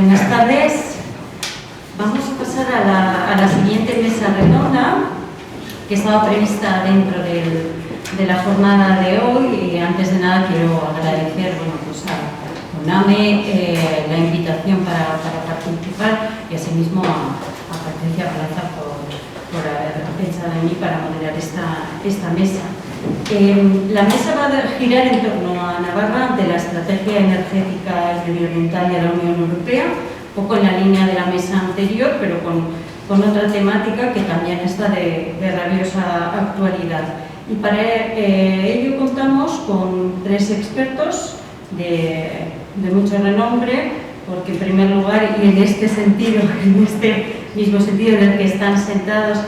Buenas tardes. Vamos a pasar a la siguiente mesa redonda que estaba prevista dentro de la jornada de hoy. Y antes de nada quiero agradecer a UNAME la invitación para participar y asimismo a Patricia Plaza por haber pensado en mí para moderar esta mesa. La mesa va a girar en torno a Navarra de la estrategia energética y medioambiental de la Unión Europea, un poco en la línea de la mesa anterior, pero con otra temática que también está de rabiosa actualidad. Y para ello contamos con tres expertos de mucho renombre, porque en primer lugar, y en este sentido, en este mismo sentido en el que están sentados,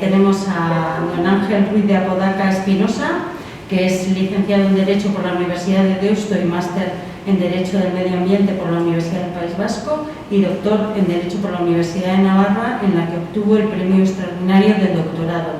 tenemos a don Ángel Ruiz de Apodaca Espinosa, que es licenciado en Derecho por la Universidad de Deusto y máster en Derecho del Medio Ambiente por la Universidad del País Vasco y doctor en Derecho por la Universidad de Navarra, en la que obtuvo el premio extraordinario del doctorado.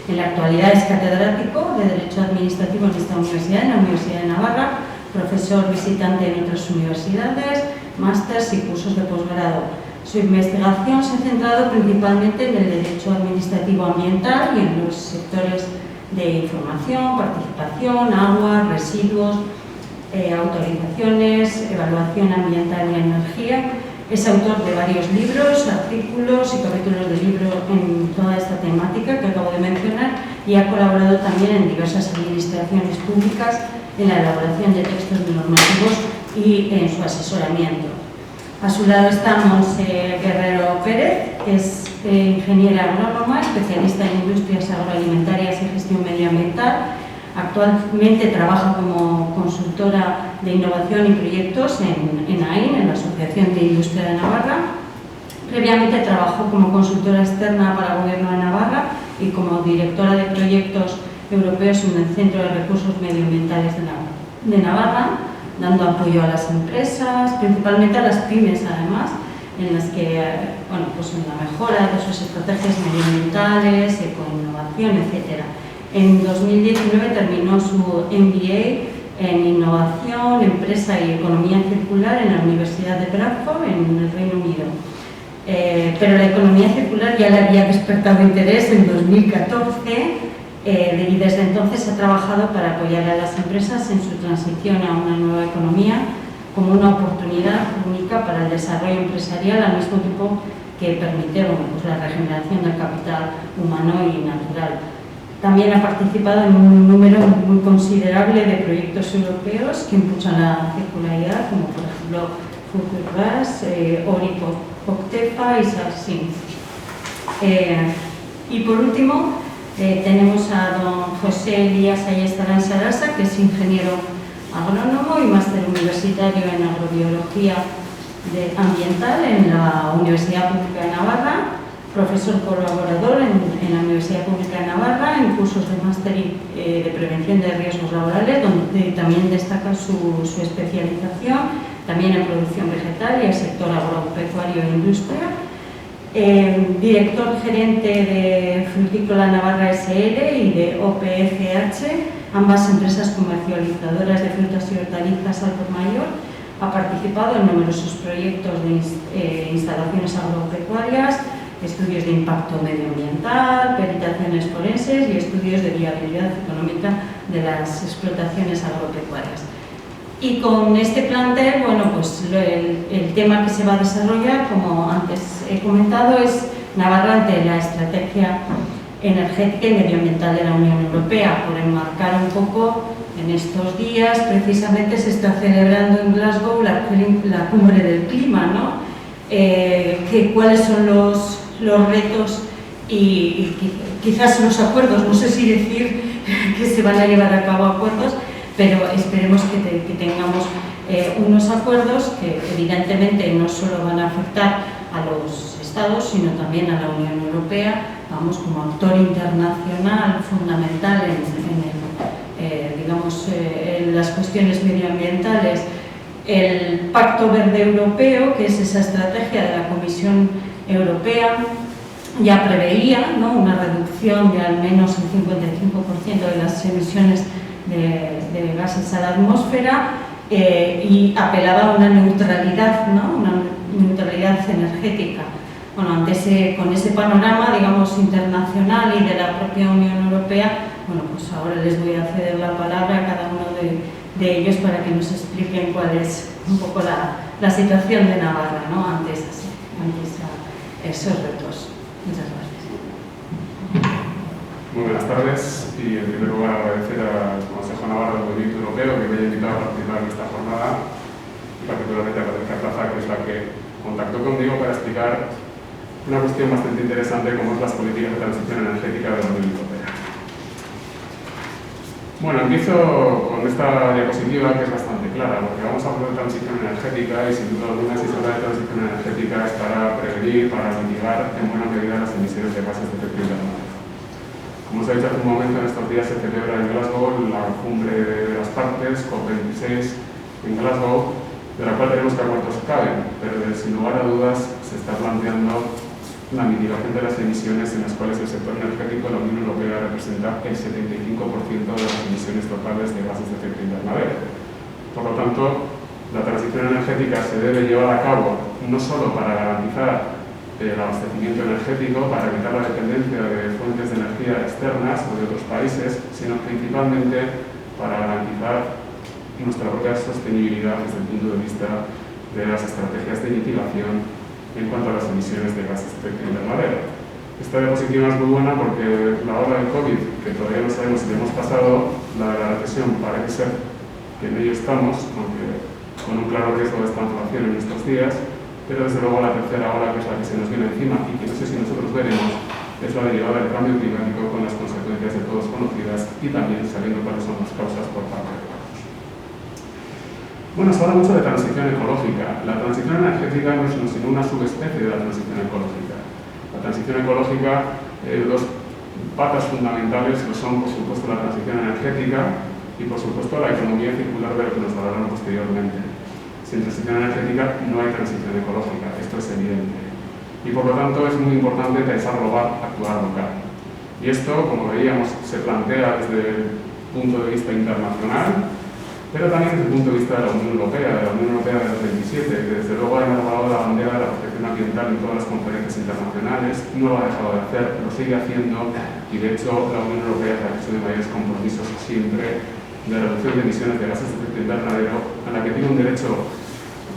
En la actualidad es catedrático de Derecho Administrativo en esta universidad, en la Universidad de Navarra, profesor visitante en otras universidades, másters y cursos de posgrado. Su investigación se ha centrado principalmente en el derecho administrativo ambiental y en los sectores de información, participación, agua, residuos, autorizaciones, evaluación ambiental y energía. Es autor de varios libros, artículos y capítulos de libro en toda esta temática que acabo de mencionar y ha colaborado también en diversas administraciones públicas en la elaboración de textos normativos y en su asesoramiento. A su lado está Montse Guerrero Pérez, que es ingeniera agrónoma, especialista en industrias agroalimentarias y gestión medioambiental. Actualmente trabaja como consultora de innovación y proyectos en AIN, en la Asociación de Industria de Navarra. Previamente trabajó como consultora externa para el Gobierno de Navarra y como directora de proyectos europeos en el Centro de Recursos Medioambientales de Navarra, dando apoyo a las empresas, principalmente a las pymes además, en las que, en la mejora de sus estrategias medioambientales, ecoinnovación, etc. En 2019 terminó su MBA en Innovación, Empresa y Economía Circular en la Universidad de Bradford, en el Reino Unido. Pero la economía circular ya le había despertado interés en 2014 y desde entonces ha trabajado para apoyar a las empresas en su transición a una nueva economía como una oportunidad única para el desarrollo empresarial, al mismo tiempo que permite la regeneración del capital humano y natural. También ha participado en un número muy considerable de proyectos europeos que impulsan la circularidad, como por ejemplo Futurgas, Ori Poctefa y Sarsin. Y por último, tenemos a don José Elías Ayestarán Sarasa, que es ingeniero agrónomo y máster universitario en agrobiología ambiental en la Universidad Pública de Navarra, profesor colaborador en la Universidad Pública de Navarra en cursos de máster de prevención de riesgos laborales, donde también destaca su especialización, también en producción vegetal y el sector agropecuario e industria. Director gerente de Frutícola Navarra SL y de OPFH, ambas empresas comercializadoras de frutas y hortalizas al por mayor. Ha participado en numerosos proyectos de instalaciones agropecuarias, estudios de impacto medioambiental, peritaciones forenses y estudios de viabilidad económica de las explotaciones agropecuarias. Y con este plantel, el tema que se va a desarrollar, como antes he comentado, es Navarra ante la estrategia energética y medioambiental de la Unión Europea. Por enmarcar un poco, en estos días precisamente se está celebrando en Glasgow la cumbre del clima, ¿no? ¿Cuáles son los retos y quizás los acuerdos? No sé si decir que se van a llevar a cabo acuerdos, pero esperemos que tengamos unos acuerdos que evidentemente no solo van a afectar a los Estados, sino también a la Unión Europea, como actor internacional fundamental en las cuestiones medioambientales. El Pacto Verde Europeo, que es esa estrategia de la Comisión Europea, ya preveía, ¿no?, una reducción de al menos el 55% de las emisiones de gases a la atmósfera y apelaba a una neutralidad, ¿no?, neutralidad energética. Bueno, con ese panorama, digamos, internacional y de la propia Unión Europea, bueno, pues ahora les voy a ceder la palabra a cada uno de ellos para que nos expliquen cuál es un poco la situación de Navarra, ¿no?, ante esos retos. Muchas gracias. Muy buenas tardes y en primer lugar agradecer al Consejo Navarro del Movimiento Europeo que me haya invitado a participar en esta jornada y particularmente a Patricia Plaza, que es la que contactó conmigo para explicar una cuestión bastante interesante como es las políticas de transición energética de la Unión Europea. Bueno, empiezo con esta diapositiva que es bastante clara, porque vamos a hablar de transición energética y sin duda alguna si se habla de transición energética es para prevenir, para mitigar en buena medida las emisiones de gases de efecto invernadero. Como os he dicho hace un momento, en estos días se celebra en Glasgow la cumbre de las partes, COP26 en Glasgow, de la cual tenemos que acuerdos caben, pero sin lugar a dudas se está planteando la mitigación de las emisiones en las cuales el sector energético de la Unión Europea representa el 75% de las emisiones totales de gases de efecto invernadero. Por lo tanto, la transición energética se debe llevar a cabo no solo para garantizar el abastecimiento energético, para evitar la dependencia de fuentes de energía externas o de otros países, sino principalmente para garantizar nuestra propia sostenibilidad desde el punto de vista de las estrategias de mitigación en cuanto a las emisiones de gases de efecto invernadero. Esta diapositiva es muy buena porque la ola del COVID, que todavía no sabemos si hemos pasado, la de la recesión parece ser que en ello estamos, aunque con un claro riesgo de estanflación en estos días, pero desde luego la tercera ola, que es la que se nos viene encima y que no sé si nosotros veremos, es la derivada del cambio climático con las consecuencias de todos conocidas y también sabiendo cuáles son las causas por parte de todos. Bueno, se habla mucho de transición ecológica. La transición energética no es sino una subespecie de la transición ecológica. La transición ecológica, dos patas fundamentales lo son, por supuesto, la transición energética y, por supuesto, la economía circular de lo que nos hablarán posteriormente. Sin transición energética no hay transición ecológica, esto es evidente. Y, por lo tanto, es muy importante pensar global, actuar local. Y esto, como veíamos, se plantea desde el punto de vista internacional, pero también desde el punto de vista de la Unión Europea de los 27, que desde luego ha elaborado la bandera de la protección ambiental en todas las conferencias internacionales, no lo ha dejado de hacer, lo sigue haciendo, y de hecho la Unión Europea ha hecho de mayores compromisos siempre de reducción de emisiones de gases de efecto invernadero, a la que tiene un derecho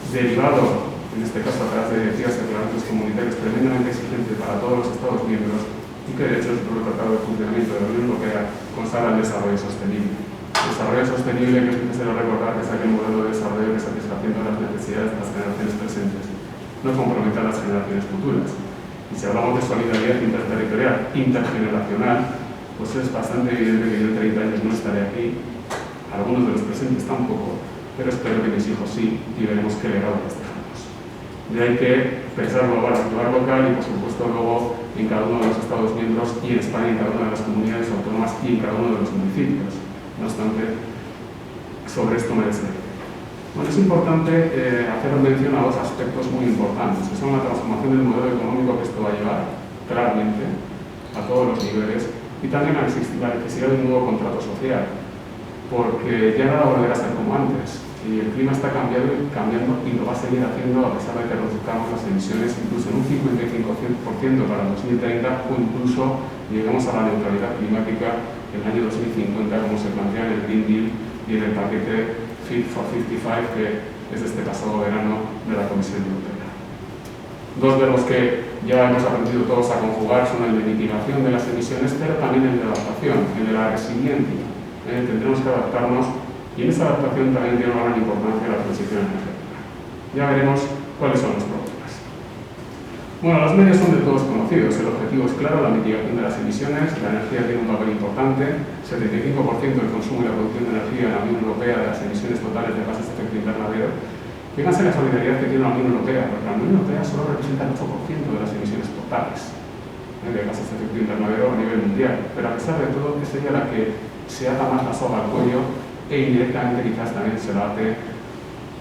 derivado, en este caso a través de directivas y reglamentos comunitarios tremendamente exigente para todos los Estados miembros, y que de hecho el propio Tratado de Funcionamiento de la Unión Europea consagra el desarrollo sostenible. Desarrollo sostenible que es necesario recordar que es aquel modelo de desarrollo que satisfaciendo las necesidades de las generaciones presentes no compromete a las generaciones futuras. Y si hablamos de solidaridad interterritorial, intergeneracional, pues es bastante evidente que yo en 30 años no estaré aquí, algunos de los presentes tampoco, pero espero que mis hijos sí, y veremos qué legado les dejamos. De ahí que pensar global, actuar local y por supuesto luego en cada uno de los Estados miembros y en España en cada una de las comunidades autónomas y en cada uno de los municipios. No obstante, sobre esto me deseo. Bueno, es importante hacer mención a dos aspectos muy importantes, que son la transformación del modelo económico que esto va a llevar, claramente, a todos los niveles, y también la necesidad de un nuevo contrato social, porque ya nada volverá a ser como antes, y el clima está cambiando y lo va a seguir haciendo a pesar de que reduzcamos las emisiones incluso en un 55% para 2030 o incluso lleguemos a la neutralidad climática en el año 2050, como se plantea en el Green Deal y en el paquete Fit for 55, que es de este pasado verano de la Comisión Europea. Dos verbos que ya hemos aprendido todos a conjugar son el de mitigación de las emisiones, pero también el de adaptación, el de la resiliencia. Tendremos que adaptarnos y en esa adaptación también tiene una gran importancia la transición energética. Ya veremos cuáles son los problemas. Bueno, los medios son de todos conocidos. El objetivo es claro, la mitigación de las emisiones. La energía tiene un papel importante. 75% del consumo y la producción de energía en la Unión Europea de las emisiones totales de gases de efecto invernadero. Fíjense la solidaridad que tiene la Unión Europea, porque la Unión Europea solo representa el 8% de las emisiones totales de gases de efecto invernadero a nivel mundial. Pero a pesar de todo, es ella la que se ata más la soga al cuello e indirectamente quizás también se la ate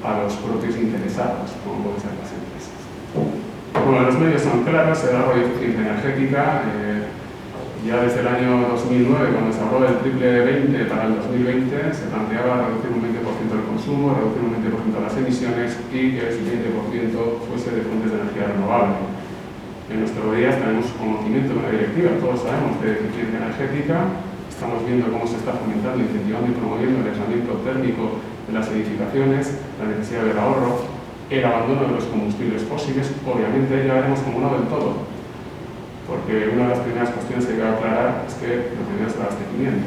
a los propios interesados, como pueden ser las empresas. Bueno, los medios son claros, se da de eficiencia energética, Ya desde el año 2009, cuando se habló del triple 20 para el 2020, se planteaba reducir un 20% el consumo, reducir un 20% las emisiones y que ese 20% fuese de fuentes de energía renovable. En nuestros días tenemos conocimiento de una directiva, todos sabemos de eficiencia energética, estamos viendo cómo se está fomentando, incentivando y promoviendo el aislamiento térmico de las edificaciones, la necesidad del ahorro, el abandono de los combustibles fósiles. Obviamente ya veremos como no del todo, porque una de las primeras cuestiones que hay que aclarar es que lo primero es el abastecimiento.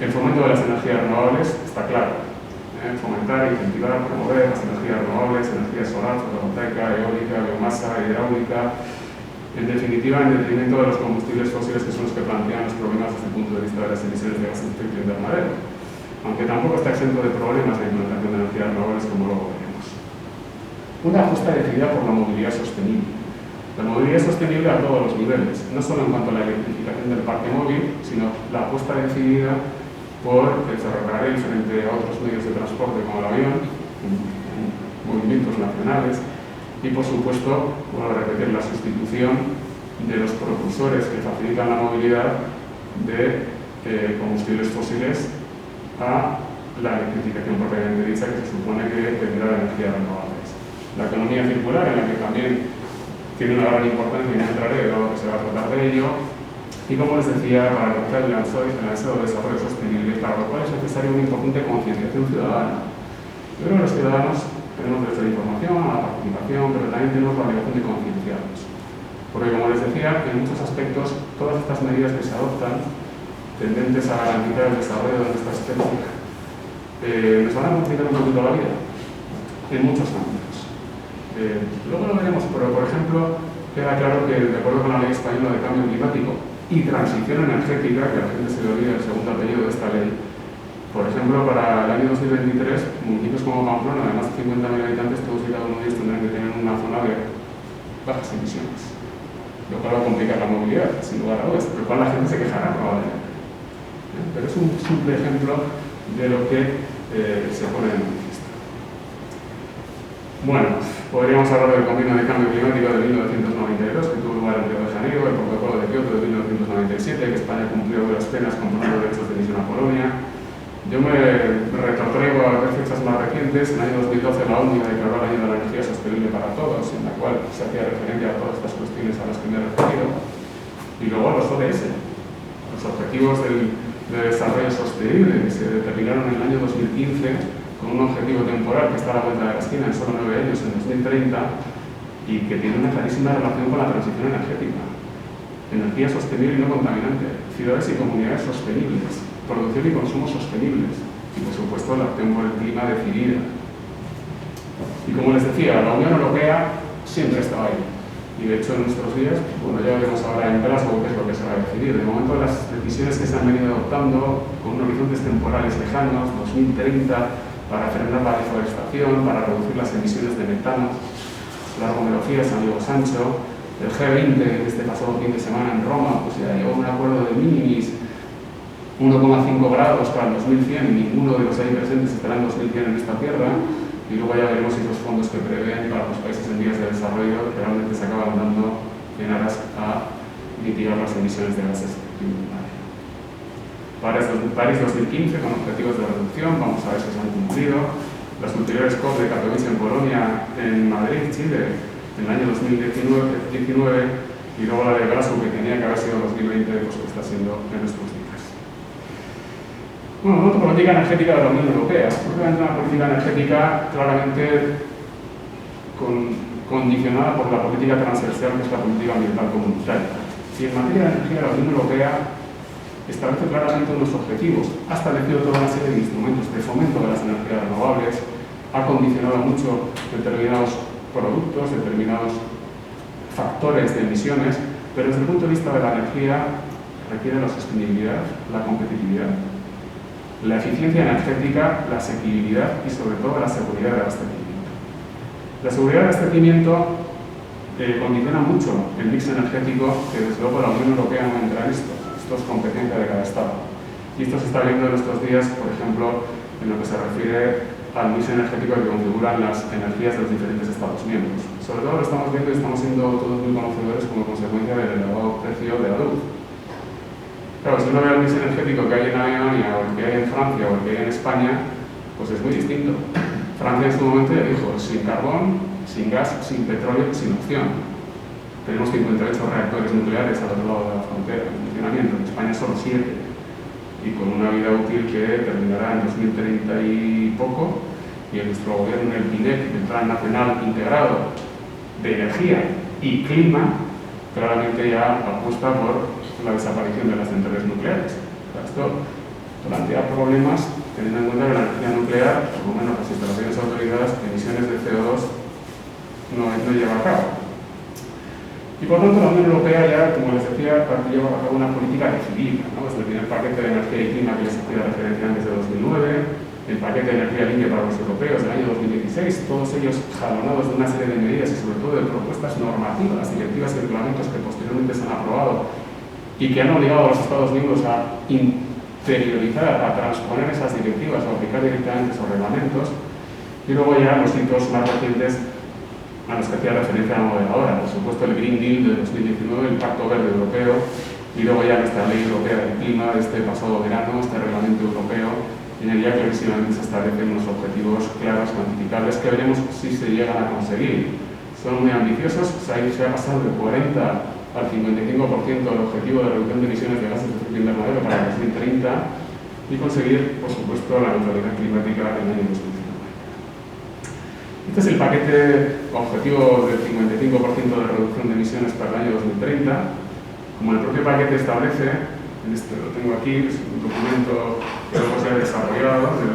El fomento de las energías renovables está claro. Fomentar, incentivar, promover las energías renovables, energía solar, fotovoltaica, eólica, biomasa, hidráulica, en definitiva, en detrimento de los combustibles fósiles que son los que plantean los problemas desde el punto de vista de las emisiones de gases de efecto invernadero, aunque tampoco está exento de problemas la implantación de energías renovables, como luego veremos. Una apuesta decidida por la movilidad sostenible. La movilidad sostenible a todos los niveles, no solo en cuanto a la electrificación del parque móvil, sino la apuesta decidida por el ferrocarril frente a otros medios de transporte como el avión, movimientos nacionales, y por supuesto, vuelvo a repetir, la sustitución de los propulsores que facilitan la movilidad de combustibles fósiles a la electrificación propiamente dicha, que se supone que tendrá de energías renovables. La economía circular, en la que también tiene una gran importancia, y no entraré, dado que se va a tratar de ello. Y como les decía, para alcanzar el ansiado desarrollo sostenible, para lo cual es necesaria una importante concienciación ciudadana. Pero los ciudadanos tenemos derecho a la información, a la participación, pero también tenemos la obligación de concienciarnos. Porque, como les decía, en muchos aspectos, todas estas medidas que se adoptan, tendentes a garantizar el desarrollo de nuestra especie, nos van a complicar un poquito la vida, en muchos ámbitos. Luego lo veremos, pero por ejemplo, queda claro que, de acuerdo con la Ley Española de Cambio Climático y Transición Energética, que a la gente se le olvida el segundo apellido de esta ley, por ejemplo, para el año 2023, municipios como Pamplona, de más de 50.000 habitantes, todos y cada uno de ellos tendrán que tener una zona de bajas emisiones, lo cual va a complicar la movilidad, sin lugar a dudas, por lo cual la gente se quejará probablemente. Pero es un simple ejemplo de lo que se pone de manifiesto. Bueno, podríamos hablar del Convenio de Cambio Climático de 1992, que tuvo lugar en Río de Janeiro, el Protocolo de Kioto de 1997, que España cumplió duras penas con los derechos de emisión a Polonia. Yo me retrotraigo a fechas más recientes. En el año 2012 la ONU declaró el año de la energía sostenible para todos, en la cual se hacía referencia a todas estas cuestiones a las que me he referido. Y luego los ODS, los Objetivos de Desarrollo Sostenible, que se determinaron en el año 2015 con un objetivo temporal que está a la vuelta de la esquina en solo 9 años, en 2030, y que tiene una clarísima relación con la transición energética. Energía sostenible y no contaminante, ciudades y comunidades sostenibles, producción y consumo sostenibles, y por supuesto la acción por el clima decidida. Y como les decía, la Unión Europea siempre estaba ahí. Y de hecho en nuestros días, bueno, ya veremos ahora en Glasgow qué es lo que se va a decidir. De momento las decisiones que se han venido adoptando con horizontes temporales lejanos, 2030, para frenar la deforestación, para reducir las emisiones de metano, Largo Melocía, San Diego Sancho, el G20, este pasado fin de semana en Roma, pues ya llegó un acuerdo de minimis 1,5 grados para el 2100, y ninguno de los ahí presentes estará en 2100 en esta tierra, y luego ya veremos si los fondos que prevén para los países en vías de desarrollo realmente se acaban dando en aras a mitigar las emisiones de gases de efecto invernadero. París 2015 con objetivos de reducción, vamos a ver si se han cumplido. Las ulteriores COP de Katowice en Polonia, en Madrid, Chile, en el año 2019, y luego la de Glasgow, que tenía que haber sido 2020, pues que está siendo en estos días. Bueno, otra política energética de la Unión Europea. Obviamente una política energética claramente condicionada por la política transversal, que es la política ambiental comunitaria. Y en materia de energía, la Unión Europea establece claramente unos objetivos, ha establecido toda una serie de instrumentos de fomento de las energías renovables, ha condicionado mucho determinados productos, determinados factores de emisiones, pero desde el punto de vista de la energía requiere la sostenibilidad, la competitividad, la eficiencia energética, la asequibilidad y sobre todo la seguridad de abastecimiento. La seguridad de abastecimiento condiciona mucho el mix energético, que desde luego la Unión Europea no entra en esto. Esto es competencia de cada Estado. Y esto se está viendo en estos días, por ejemplo, en lo que se refiere al mix energético que configuran las energías de los diferentes Estados miembros. Sobre todo lo estamos viendo y estamos siendo todos muy conocedores como consecuencia del elevado precio de la luz. Claro, si uno ve el mix energético que hay en Alemania, o el que hay en Francia, o el que hay en España, pues es muy distinto. Francia en su momento ya dijo, sin carbón, sin gas, sin petróleo, sin opción. Tenemos 58 reactores nucleares al otro lado de la frontera en funcionamiento, en España solo 7, y con una vida útil que terminará en 2030 y poco, y en nuestro gobierno, en el PINEC, el Plan Nacional Integrado de Energía y Clima, claramente ya apuesta por la desaparición de las centrales nucleares. Esto plantea problemas teniendo en cuenta que la energía nuclear, por lo menos las instalaciones autorizadas, emisiones de CO2 no lleva a cabo. Y por tanto la Unión Europea ya, como les decía, lleva a cabo una política decidida, ¿no? Desde el primer paquete de energía y clima que les hacía referencia antes de 2009, el paquete de energía limpia para los europeos del año 2016, todos ellos jalonados de una serie de medidas y sobre todo de propuestas normativas, directivas y reglamentos que posteriormente se han aprobado y que han obligado a los Estados miembros a interiorizar, a transponer esas directivas o aplicar directamente esos reglamentos. Y luego ya los hitos más recientes a los que hacía referencia la moderadora, por supuesto el Green Deal de 2019, el Pacto Verde Europeo, y luego ya nuestra Ley Europea del Clima de este pasado verano, este reglamento europeo, en el que clarísimamente se establecen unos objetivos claros, cuantificables, que veremos si se llegan a conseguir. Son muy ambiciosos, se ha pasado del 40 al 55% del objetivo de reducción de emisiones de gases de efecto invernadero para el 2030 y conseguir, por supuesto, la neutralidad climática en el año 2050. Este es el paquete objetivo del 55% de reducción de emisiones para el año 2030. Como el propio paquete establece, lo tengo aquí, es un documento que luego se ha desarrollado de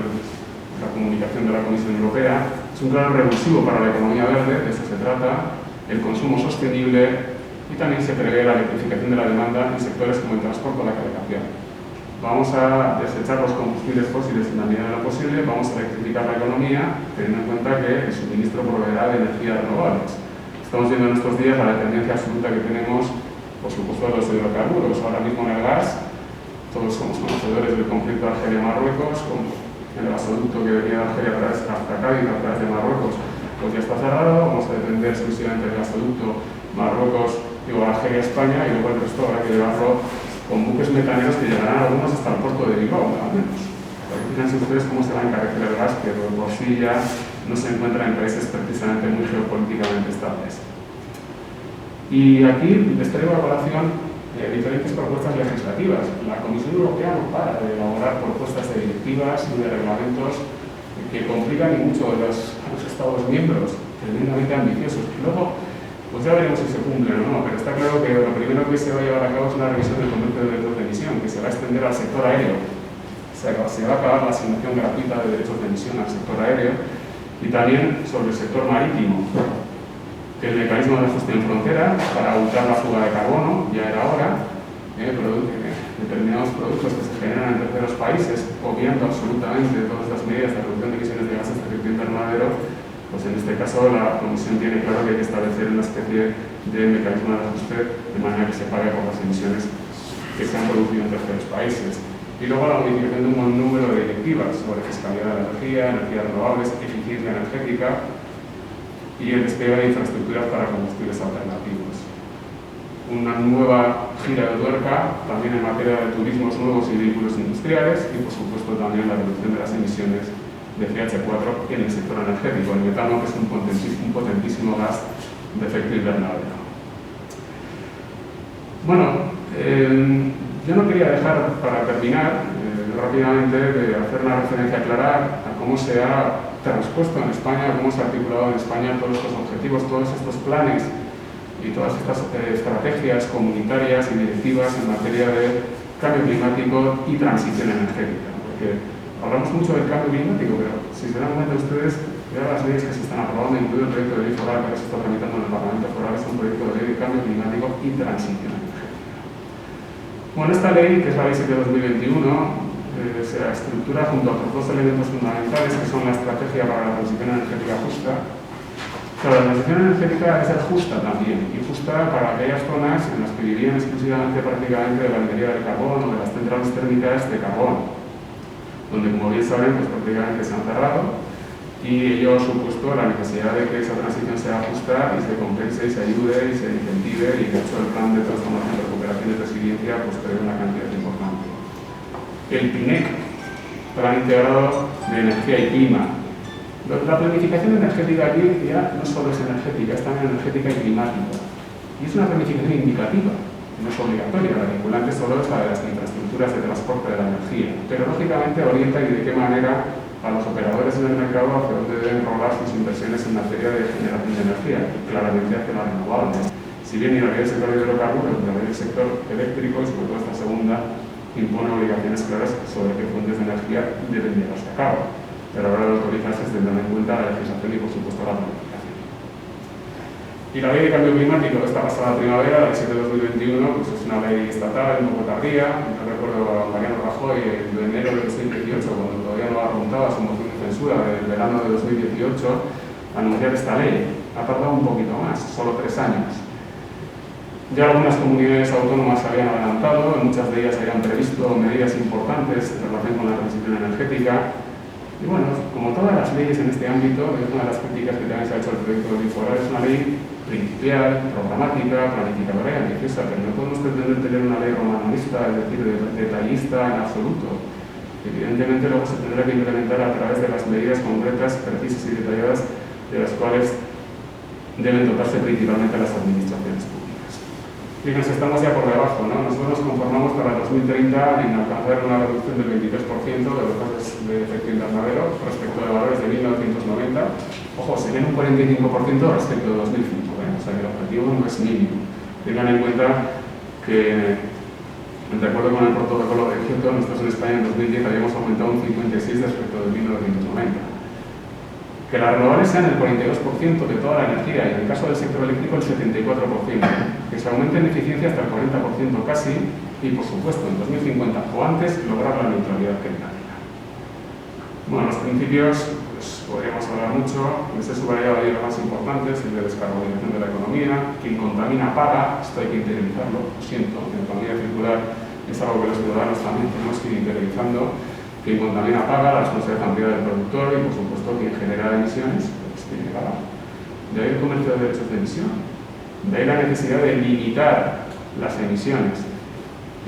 la comunicación de la Comisión Europea, es un claro revulsivo para la economía verde, de eso se trata, el consumo sostenible y también se prevé la electrificación de la demanda en sectores como el transporte o la calefacción. Vamos a desechar los combustibles fósiles en la medida de lo posible, vamos a electrificar la economía, teniendo en cuenta que el suministro proveerá de energías renovables. Estamos viendo en estos días la dependencia absoluta que tenemos, por supuesto, de los hidrocarburos. Ahora mismo en el gas, todos somos conocedores del conflicto Argelia-Marruecos, con el gasoducto que venía de Argelia hasta Cádiz a través de Marruecos, pues ya está cerrado, vamos a depender exclusivamente del gasoducto Marruecos-Argelia-España, y luego el resto habrá que llevarlo con buques metaneros que llegarán algunos hasta el puerto de Bilbao, al menos. Fíjense ustedes cómo se va a encarecer el gas, que por sí ya no se encuentra en países precisamente muy geopolíticamente estables. Y aquí les traigo a colación diferentes propuestas legislativas. La Comisión Europea no para de elaborar propuestas de directivas y de reglamentos que complican y mucho a los Estados miembros, tremendamente ambiciosos. Y luego, pues ya veremos si se cumplen o no, pero está claro que lo primero que se va a llevar a cabo es una revisión del convenio de derechos de emisión, que se va a extender al sector aéreo. Se va a acabar la asignación gratuita de derechos de emisión al sector aéreo y también sobre el sector marítimo. El mecanismo de ajuste en frontera para evitar la fuga de carbono, ya era hora, determinados productos que se generan en terceros países, obviando absolutamente todas las medidas de reducción de emisiones de gases de efecto invernadero, pues en este caso la Comisión tiene claro que hay que establecer una especie de mecanismo de ajuste de manera que se pague por las emisiones que se han producido en terceros países. Y luego la modificación de un buen número de directivas sobre fiscalidad de la energía, energías renovables, eficiencia energética, y el despliegue de infraestructuras para combustibles alternativos. Una nueva gira de tuerca también en materia de turismos nuevos y vehículos industriales y por supuesto también la reducción de las emisiones de CH4 en el sector energético, el metano, que es un potentísimo gas de efecto invernadero. Bueno, yo no quería dejar para terminar rápidamente de hacer una referencia clara a cómo se ha transpuesto en España, cómo se ha articulado en España todos estos objetivos, todos estos planes y todas estas estrategias comunitarias y directivas en materia de cambio climático y transición energética. Porque hablamos mucho del cambio climático, pero si se dan cuenta ustedes, ya las leyes que se están aprobando, incluido el proyecto de ley foral que se está tramitando en el Parlamento Foral, es un proyecto de ley de cambio climático y transición energética. Bueno, esta ley, que es la Ley 7 de 2021, se estructura junto a otros dos elementos fundamentales, que son la estrategia para la transición energética justa. Pero la transición energética debe ser justa también, y justa para aquellas zonas en las que vivían exclusivamente prácticamente de la minería del carbón o de las centrales térmicas de carbón, donde, como bien saben, pues prácticamente se han cerrado, y ello ha supuesto la necesidad de que esa transición sea justa y se compense, y se ayude y se incentive, y de hecho el plan de transformación, recuperación y resiliencia pues prevé una cantidad importante el PINEC, Plan Integrado de Energía y Clima. La planificación energética aquí ya no solo es energética, es también energética y climática. Y es una planificación indicativa, no es obligatoria, la vinculante solo es la de las infraestructuras de transporte de la energía, pero lógicamente orienta y de qué manera a los operadores en el mercado hacia dónde deben rolar sus inversiones en materia de generación de energía, y claramente hacia las renovables. Si bien ni la ley del sector de hidrocarburos, ni la ley del sector eléctrico, y sobre todo esta segunda, impone obligaciones claras sobre qué fuentes de energía deben llevarse a cabo. Pero ahora de autorizarse se tendrán en cuenta la legislación y, por supuesto, la planificación. Y la ley de cambio climático de esta pasada primavera, la 7 de 2021, pues es una ley estatal, un poco tardía. Yo recuerdo a Mariano Rajoy en enero de 2018, cuando todavía no arruntaba su moción de censura del verano de 2018, anunciar esta ley. Ha tardado un poquito más, solo 3 años. Ya algunas comunidades autónomas se habían adelantado, en muchas de ellas habían previsto medidas importantes en relación con la transición energética. Y bueno, como todas las leyes en este ámbito, es una de las críticas que también se ha hecho al proyecto de ley foral, es una ley principial, programática, planificadora y ambiciosa, pero no podemos pretender tener una ley romanista, es decir, detallista en absoluto. Evidentemente luego se tendrá que implementar a través de las medidas concretas, precisas y detalladas, de las cuales deben dotarse principalmente las administraciones públicas. Fíjense, estamos ya por debajo, ¿no? Nosotros nos conformamos para el 2030 en alcanzar una reducción del 23% de los gases de efecto invernadero respecto de valores de 1990. Ojo, serían un 45% respecto de 2005, o sea que el objetivo no es mínimo. Tengan en cuenta que, de acuerdo con el protocolo de Kioto, nosotros en España en 2010 habíamos aumentado un 56% respecto de 1990. Que las renovables sean el 42% de toda la energía y en el caso del sector eléctrico el 74%, que se aumente en eficiencia hasta el 40% casi y por supuesto en 2050 o antes lograr la neutralidad climática. Bueno, los principios pues, podríamos hablar mucho, les he subrayado ahí los más importantes, el de descarbonización de la economía, quien contamina paga, esto hay que interiorizarlo, lo siento, la economía circular es algo que los ciudadanos también tenemos que ir interiorizando. Quien contamina paga, la responsabilidad ampliada del productor y, por supuesto, quien genera emisiones, pues tiene que pagar. De ahí el comercio de derechos de emisión. De ahí la necesidad de limitar las emisiones.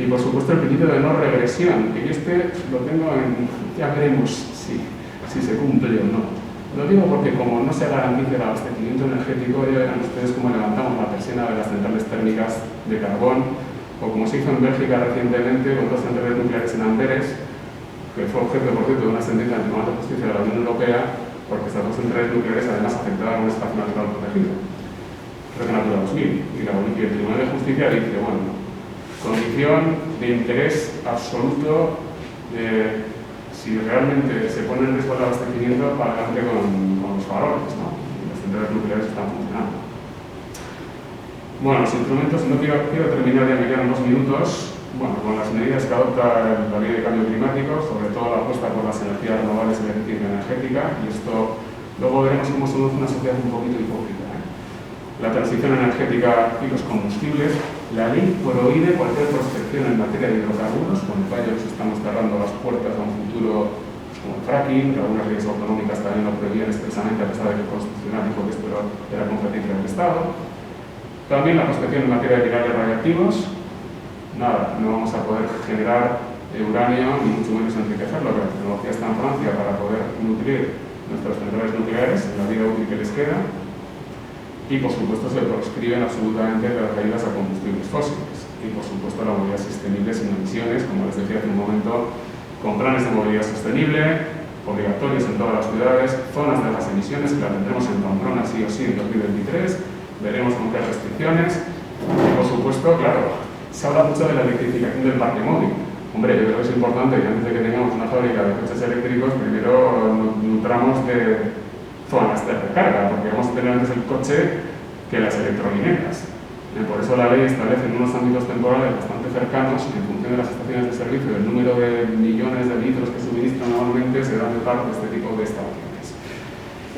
Y, por supuesto, el principio de no regresión, que yo lo tengo en... ya veremos si se cumple o no. Lo digo porque como no se garantiza el abastecimiento energético, ya verán ustedes cómo levantamos la persiana de las centrales térmicas de carbón, o como se hizo en Bélgica recientemente con 2 centrales nucleares en Amberes, que fue objeto, por cierto, de una sentencia del Tribunal de Justicia de la Unión Europea, porque estas 2 centrales nucleares además afectaban a un espacio natural protegido, Red Natura 2000, y el Tribunal de Justicia dice, bueno, condición de interés absoluto si realmente se pone en riesgo el abastecimiento para adelante con los faroles, ¿no? Y las centrales nucleares están funcionando. Bueno, los instrumentos, no quiero terminar, ya me quedan 2 minutos. Bueno, con las medidas que adopta la ley de cambio climático, sobre todo la apuesta por las energías renovables y la eficiencia energética, y esto luego veremos cómo somos una sociedad un poquito hipócrita. La transición energética y los combustibles, la ley prohíbe cualquier prospección en materia de hidrocarburos, con el cual nos estamos cerrando las puertas a un futuro pues, como el fracking, algunas leyes autonómicas también lo prohibían expresamente a pesar de que el constitucional dijo que esto era competencia del Estado. También la prospección en materia de minerales radiactivos. Nada, no vamos a poder generar uranio ni mucho menos enriquecerlo, pero la tecnología está en Francia para poder nutrir nuestras centrales nucleares en la vida útil que les queda y por supuesto se proscriben absolutamente las ayudas a combustibles fósiles y por supuesto la movilidad sostenible sin emisiones, como les decía hace un momento, con planes de movilidad sostenible obligatorios en todas las ciudades, zonas de las emisiones que la tendremos en Pamplona sí o sí en 2023, veremos con qué restricciones y por supuesto, claro, se habla mucho de la electrificación del parque móvil. Hombre, yo creo que es importante que antes de que tengamos una fábrica de coches eléctricos, primero nutramos de zonas de recarga, porque vamos a tener antes el coche que las electrolineras. Por eso la ley establece en unos ámbitos temporales bastante cercanos, en función de las estaciones de servicio, el número de millones de litros que suministran anualmente, se dan de parte de este tipo de estaciones.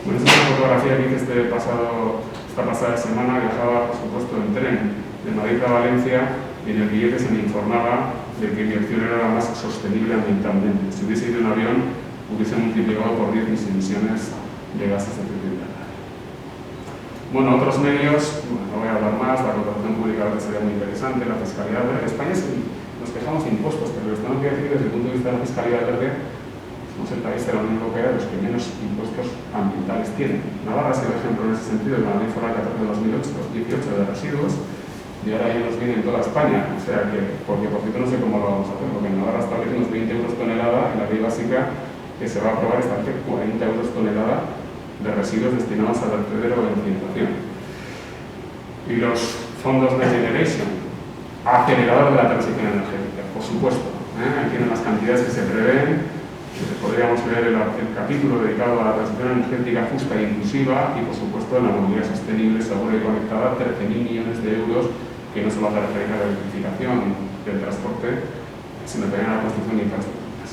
Bueno, esta es una fotografía que hice esta pasada semana, viajaba, por supuesto, en tren de Madrid a Valencia, y en el billete se me informaba de que mi opción era la más sostenible ambientalmente. Si hubiese ido en avión, hubiese multiplicado por 10 mis emisiones de gases de efecto invernadero. Bueno, otros medios, no voy a hablar más, la contratación pública sería muy interesante, la fiscalidad. España es, no nos quejamos de impuestos, pero les tengo que decir desde el punto de vista de la fiscalidad verde, somos el país de la Unión Europea de los que menos impuestos ambientales tienen. Navarra ha sido ejemplo en ese sentido con la Ley Foral 14 de 2018 de residuos, y ahora ya nos viene en toda España, o sea que, porque por cierto no sé cómo lo vamos a hacer, porque en Navarra establece unos 20 euros tonelada, en la ley básica que se va a aprobar establece 40 euros tonelada de residuos destinados al vertedero o incineración. Y los fondos Next Generation, acelerador de la transición energética, por supuesto, ahí tienen las cantidades que se prevén. Podríamos ver el capítulo dedicado a la transición energética justa e inclusiva y, por supuesto, en la movilidad sostenible, segura y conectada, 13.000 millones de euros que no solo hace referencia a la electrificación del transporte, sino también a la construcción de infraestructuras.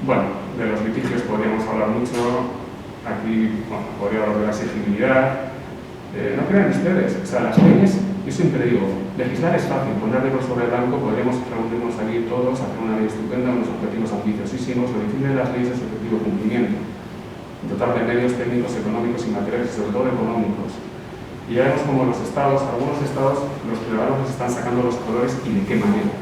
Bueno, de los litigios podríamos hablar mucho. Aquí, bueno, podría hablar de la exigibilidad. No crean ustedes, o sea, las leyes, yo siempre digo, legislar es fácil, poner negro sobre blanco, podríamos reunirnos aquí todos, hacer una ley estupenda, unos objetivos ambiciosísimos, lo difícil de las leyes es su efectivo cumplimiento, dotar de medios técnicos, económicos y materiales, sobre todo económicos. Y ya vemos como los estados, algunos estados, los ciudadanos están sacando los colores y de qué manera.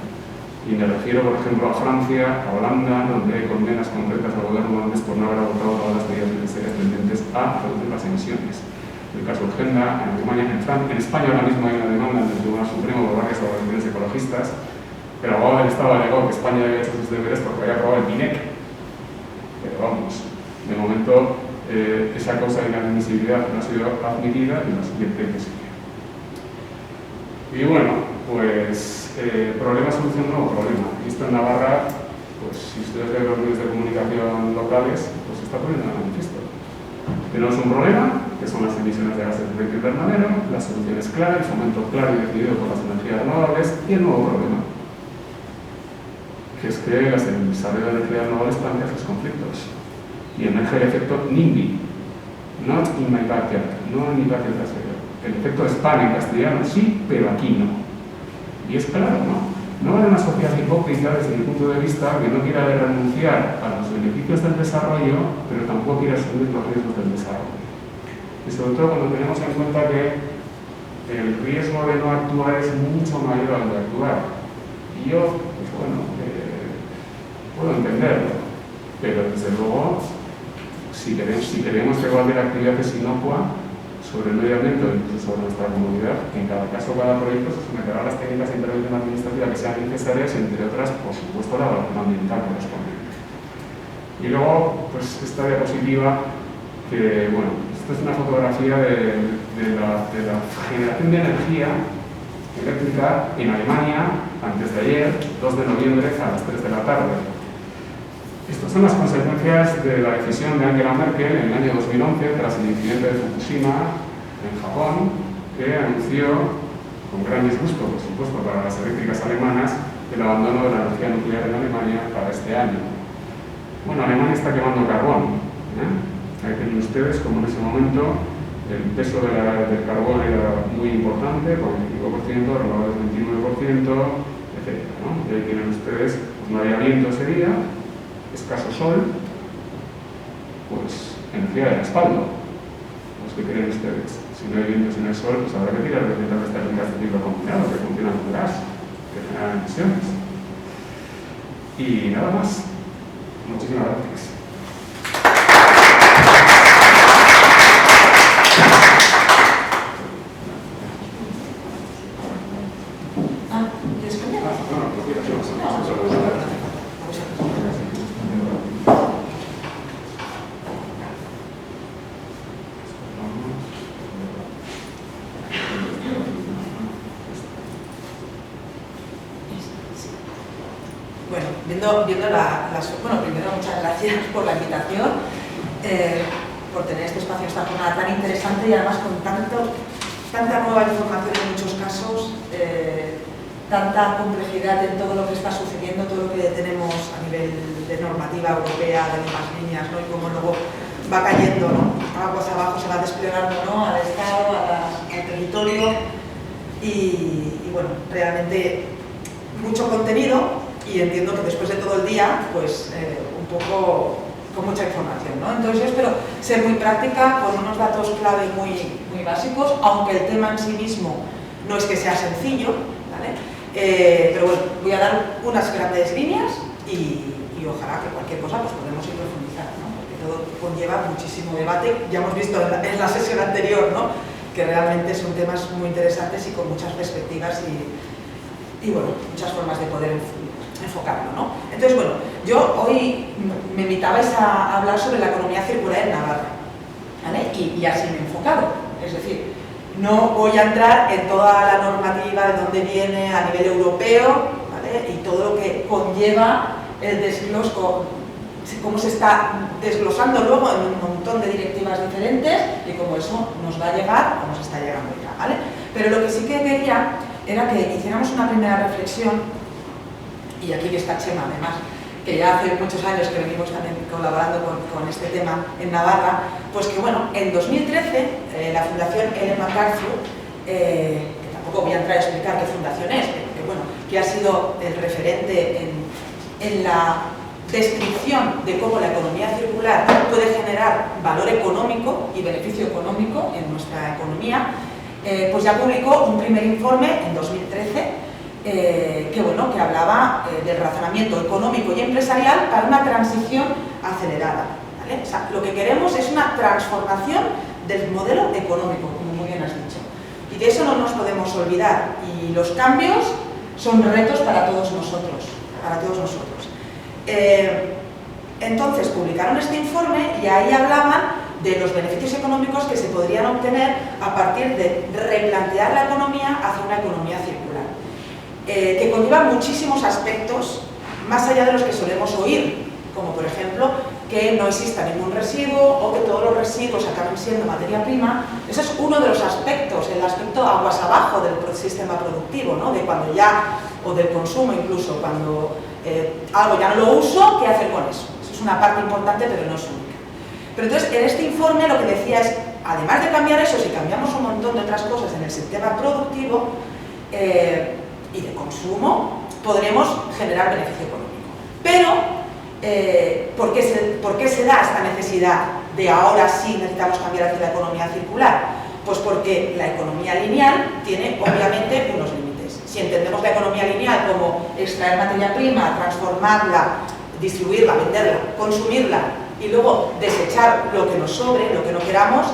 Y me refiero, por ejemplo, a Francia, a Holanda, donde hay condenas concretas al gobierno holandés por no haber adoptado todas las medidas necesarias tendentes a reducir las emisiones. El caso Urgenda, en Alemania, en España ahora mismo hay una demanda ante el Tribunal Supremo por varias organizaciones ecologistas. El abogado del Estado alegó que España había hecho sus deberes porque había aprobado el PINEC. Pero vamos, de momento esa causa de inadmisibilidad no ha sido admitida y la siguiente que sigue. Y bueno, pues problema, solución, nuevo problema. Y esto en Navarra, pues si ustedes ven los medios de comunicación locales, pues se está poniendo de manifiesto. Tenemos un problema, que son las emisiones de gases de efecto invernadero, la solución es clara, el fomento claro y decidido por las energías renovables, y el nuevo problema, que es que el desarrollo de energías renovables plantea sus conflictos y emerge el efecto NIMBY, not in my backyard, no en mi patio trasero. El efecto spam en castellano sí, pero aquí no. Y es claro, ¿no? No hay una sociedad hipócrita desde mi punto de vista que no quiera renunciar a los beneficios del desarrollo, pero tampoco quiera asumir los riesgos del desarrollo. Y sobre todo cuando tenemos en cuenta que el riesgo de no actuar es mucho mayor al de actuar. Y yo, pues bueno, puedo entenderlo, pero desde luego, si queremos que cualquier actividad es inocua sobre el medio ambiente o incluso sobre nuestra comunidad, en cada caso, cada proyecto se someterá a las técnicas de intervención administrativa que sean necesarias, entre otras, por supuesto, la evaluación ambiental correspondiente. Y luego, pues esta diapositiva, que bueno, esto es una fotografía de la generación de energía eléctrica en Alemania, antes de ayer, 2 de noviembre, a las 3 de la tarde. Estas son las consecuencias de la decisión de Angela Merkel en el año 2011, tras el incidente de Fukushima, en Japón, que anunció, con gran disgusto, por supuesto, para las eléctricas alemanas, el abandono de la energía nuclear en Alemania para este año. Bueno, Alemania está quemando carbón. Ahí tienen ustedes como en ese momento el peso del carbón era muy importante, con el 25%, renovables 29%, etc. Y ahí tienen ustedes, pues no había viento ese día, escaso sol, pues energía de respaldo. Los que creen ustedes, si no hay viento, si no hay sol, pues habrá que tirar de centrales térmicas de ciclo combinado que funcionan con gas, que generan emisiones. Y nada más. Muchísimas gracias. Viendo bueno, primero muchas gracias por la invitación, por tener este espacio, esta jornada tan interesante y además con tanta nueva información en muchos casos, tanta complejidad en todo lo que está sucediendo, todo lo que tenemos a nivel de normativa europea, de nuevas líneas, ¿no? Y cómo luego va cayendo, ¿no? Aguas abajo se va desplegando, ¿no? Al Estado, al territorio y bueno, realmente mucho contenido. Y entiendo que después de todo el día, pues un poco con mucha información, ¿no? Entonces yo espero ser muy práctica, con unos datos clave muy básicos, aunque el tema en sí mismo no es que sea sencillo, ¿vale? Pero bueno, voy a dar unas grandes líneas y ojalá que cualquier cosa pues podemos ir profundizando, ¿no? Porque todo conlleva muchísimo debate. Ya hemos visto en la sesión anterior, ¿no?, que realmente son temas muy interesantes y con muchas perspectivas y bueno, muchas formas de poder enfocarlo, ¿no? Entonces, bueno, yo hoy me invitabais a hablar sobre la economía circular en Navarra, ¿vale? Y así me he enfocado, es decir, no voy a entrar en toda la normativa de dónde viene a nivel europeo, ¿vale?, y todo lo que conlleva el desgloso, cómo se está desglosando luego en un montón de directivas diferentes y cómo eso nos va a llegar o nos está llegando ya, ¿vale? Pero lo que sí que quería era que hiciéramos una primera reflexión, y aquí que está Chema además, que ya hace muchos años que venimos también colaborando con este tema en Navarra, pues que bueno, en 2013 la Fundación Ellen MacArthur, que tampoco voy a entrar a explicar qué fundación es, pero que bueno, que ha sido el referente en la descripción de cómo la economía circular puede generar valor económico y beneficio económico en nuestra economía, pues ya publicó un primer informe en 2013 que hablaba del razonamiento económico y empresarial para una transición acelerada, ¿vale? O sea, lo que queremos es una transformación del modelo económico, como muy bien has dicho, y de eso no nos podemos olvidar, y los cambios son retos para todos nosotros, Entonces publicaron este informe y ahí hablaban de los beneficios económicos que se podrían obtener a partir de replantear la economía hacia una economía circular, que conlleva muchísimos aspectos más allá de los que solemos oír, como por ejemplo que no exista ningún residuo o que todos los residuos acaben siendo materia prima. Eso es uno de los aspectos, el aspecto aguas abajo del sistema productivo, ¿no?, de cuando ya, o del consumo incluso, cuando algo ya no lo uso, ¿qué hacer con eso? Eso es una parte importante, pero no es única. Pero entonces, en este informe lo que decía es, además de cambiar eso, si cambiamos un montón de otras cosas en el sistema productivo y de consumo, podremos generar beneficio económico. Pero, ¿por qué se da esta necesidad de ahora sí necesitamos cambiar hacia la economía circular? Pues porque la economía lineal tiene obviamente unos límites. Si entendemos la economía lineal como extraer materia prima, transformarla, distribuirla, venderla, consumirla y luego desechar lo que nos sobre, lo que no queramos,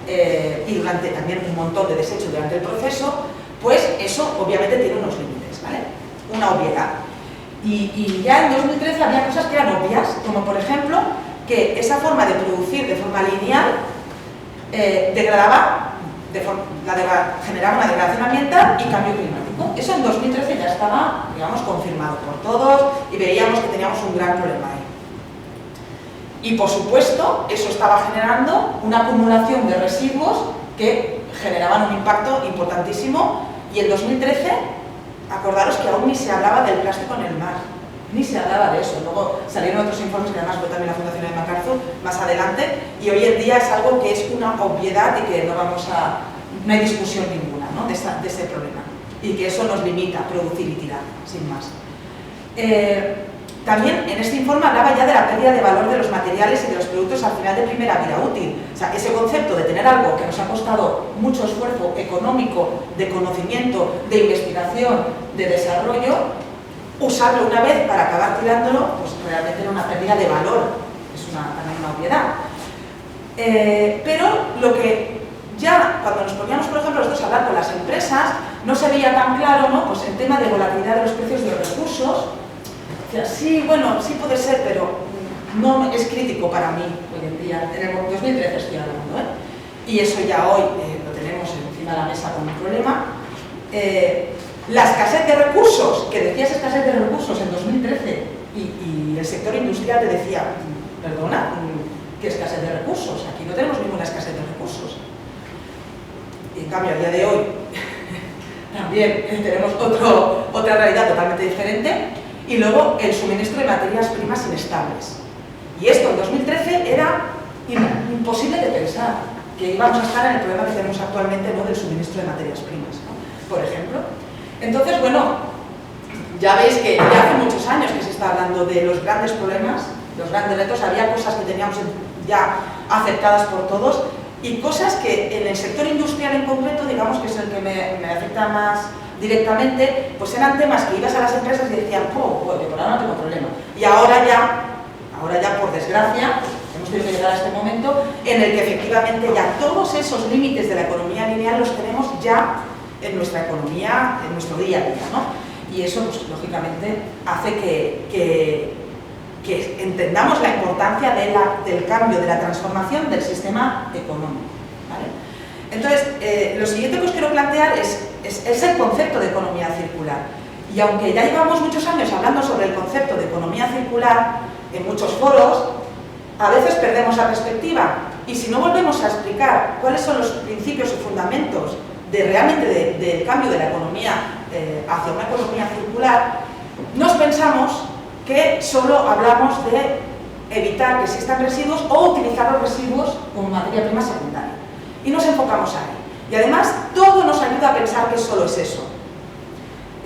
y durante también un montón de desechos durante el proceso, pues eso obviamente tiene unos límites, ¿vale? Una obviedad. Y ya en 2013 había cosas que eran obvias, como por ejemplo que esa forma de producir de forma lineal generaba una degradación ambiental y cambio climático. Eso en 2013 ya estaba, digamos, confirmado por todos y veíamos que teníamos un gran problema ahí. Y por supuesto, eso estaba generando una acumulación de residuos que generaban un impacto importantísimo, y en 2013, acordaros que aún ni se hablaba del plástico en el mar, ni se hablaba de eso. Luego salieron otros informes que además fue también la Fundación de MacArthur más adelante, y hoy en día es algo que es una obviedad y que no hay discusión ninguna, ¿no?, de ese problema, y que eso nos limita a producir y tirar, sin más. También en este informe hablaba ya de la pérdida de valor de los materiales y de los productos al final de primera vida útil. O sea, ese concepto de tener algo que nos ha costado mucho esfuerzo económico, de conocimiento, de investigación, de desarrollo, usarlo una vez para acabar tirándolo, pues realmente era una pérdida de valor. Es también una obviedad. Pero lo que ya, cuando nos poníamos, por ejemplo, nosotros a hablar con las empresas, no se veía tan claro, ¿no?, pues el tema de volatilidad de los precios de los recursos. Sí, bueno, sí puede ser, pero no es crítico para mí hoy en día. En el 2013 estoy hablando, ¿eh? Y eso ya hoy lo tenemos encima de la mesa como un problema. La escasez de recursos, que decías escasez de recursos en 2013, y el sector industrial te decía, perdona, ¿qué escasez de recursos? Aquí no tenemos ninguna escasez de recursos. Y en cambio, a día de hoy, también tenemos otra realidad totalmente diferente. Y luego el suministro de materias primas inestables. Y esto en 2013 era imposible de pensar, que íbamos a estar en el problema que tenemos actualmente, ¿no?, del suministro de materias primas, ¿no?, por ejemplo. Entonces, bueno, ya veis que ya hace muchos años que se está hablando de los grandes problemas, los grandes retos. Había cosas que teníamos ya aceptadas por todos y cosas que en el sector industrial en concreto, digamos que es el que me afecta directamente, pues eran temas que ibas a las empresas y decían, pues por ahora no tengo problema. Y ahora ya por desgracia, hemos tenido que llegar a este momento en el que efectivamente ya todos esos límites de la economía lineal los tenemos ya en nuestra economía, en nuestro día a día, ¿no? Y eso, pues, lógicamente, hace que entendamos la importancia del cambio, de la transformación del sistema económico, ¿vale? Entonces, lo siguiente que os quiero plantear es el concepto de economía circular. Y aunque ya llevamos muchos años hablando sobre el concepto de economía circular en muchos foros, a veces perdemos la perspectiva. Y si no volvemos a explicar cuáles son los principios y fundamentos realmente del cambio de la economía hacia una economía circular, nos pensamos que solo hablamos de evitar que existan residuos o utilizar los residuos como materia prima secundaria. Y nos enfocamos ahí. Y además, todo nos ayuda a pensar que solo es eso.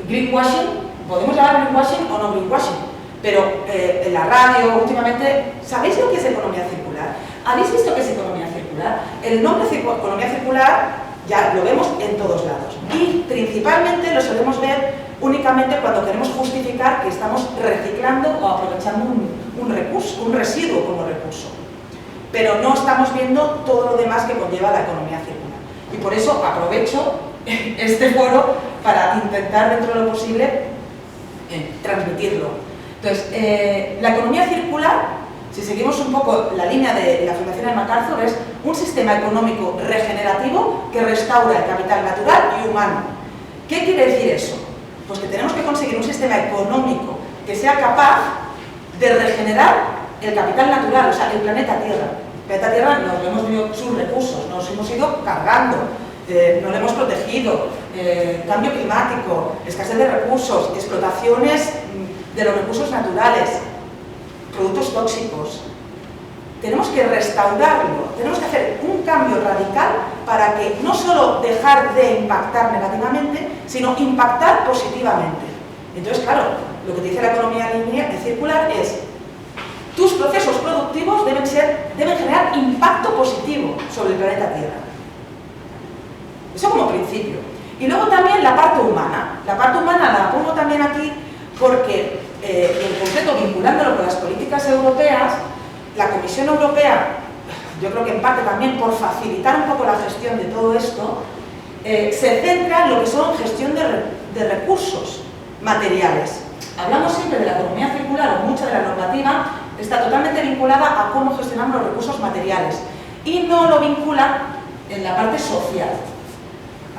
Greenwashing, podemos llamar greenwashing o no greenwashing, pero en la radio últimamente, ¿sabéis lo que es economía circular? ¿Habéis visto qué es economía circular? El nombre economía circular ya lo vemos en todos lados. Y principalmente lo solemos ver únicamente cuando queremos justificar que estamos reciclando o aprovechando un recurso, un residuo como recurso. Pero no estamos viendo todo lo demás que conlleva la economía circular. Y por eso aprovecho este foro para intentar, dentro de lo posible, transmitirlo. Entonces, la economía circular, si seguimos un poco la línea de la Fundación MacArthur, es un sistema económico regenerativo que restaura el capital natural y humano. ¿Qué quiere decir eso? Pues que tenemos que conseguir un sistema económico que sea capaz de regenerar el capital natural, o sea, el planeta Tierra. El planeta Tierra nos hemos tenido sus recursos, nos hemos ido cargando, no lo hemos protegido, cambio climático, escasez de recursos, explotaciones de los recursos naturales, productos tóxicos. Tenemos que restaurarlo, tenemos que hacer un cambio radical para que no solo dejar de impactar negativamente, sino impactar positivamente. Entonces, claro, lo que dice la economía lineal circular es: tus procesos productivos deben generar impacto positivo sobre el planeta Tierra. Eso como principio. Y luego también la parte humana. La parte humana la pongo también aquí porque, en concreto, vinculándolo con las políticas europeas, la Comisión Europea, yo creo que en parte también por facilitar un poco la gestión de todo esto, se centra en lo que son gestión de recursos materiales. Hablamos siempre de la economía circular, o mucha de la normativa está totalmente vinculada a cómo gestionamos los recursos materiales y no lo vincula en la parte social,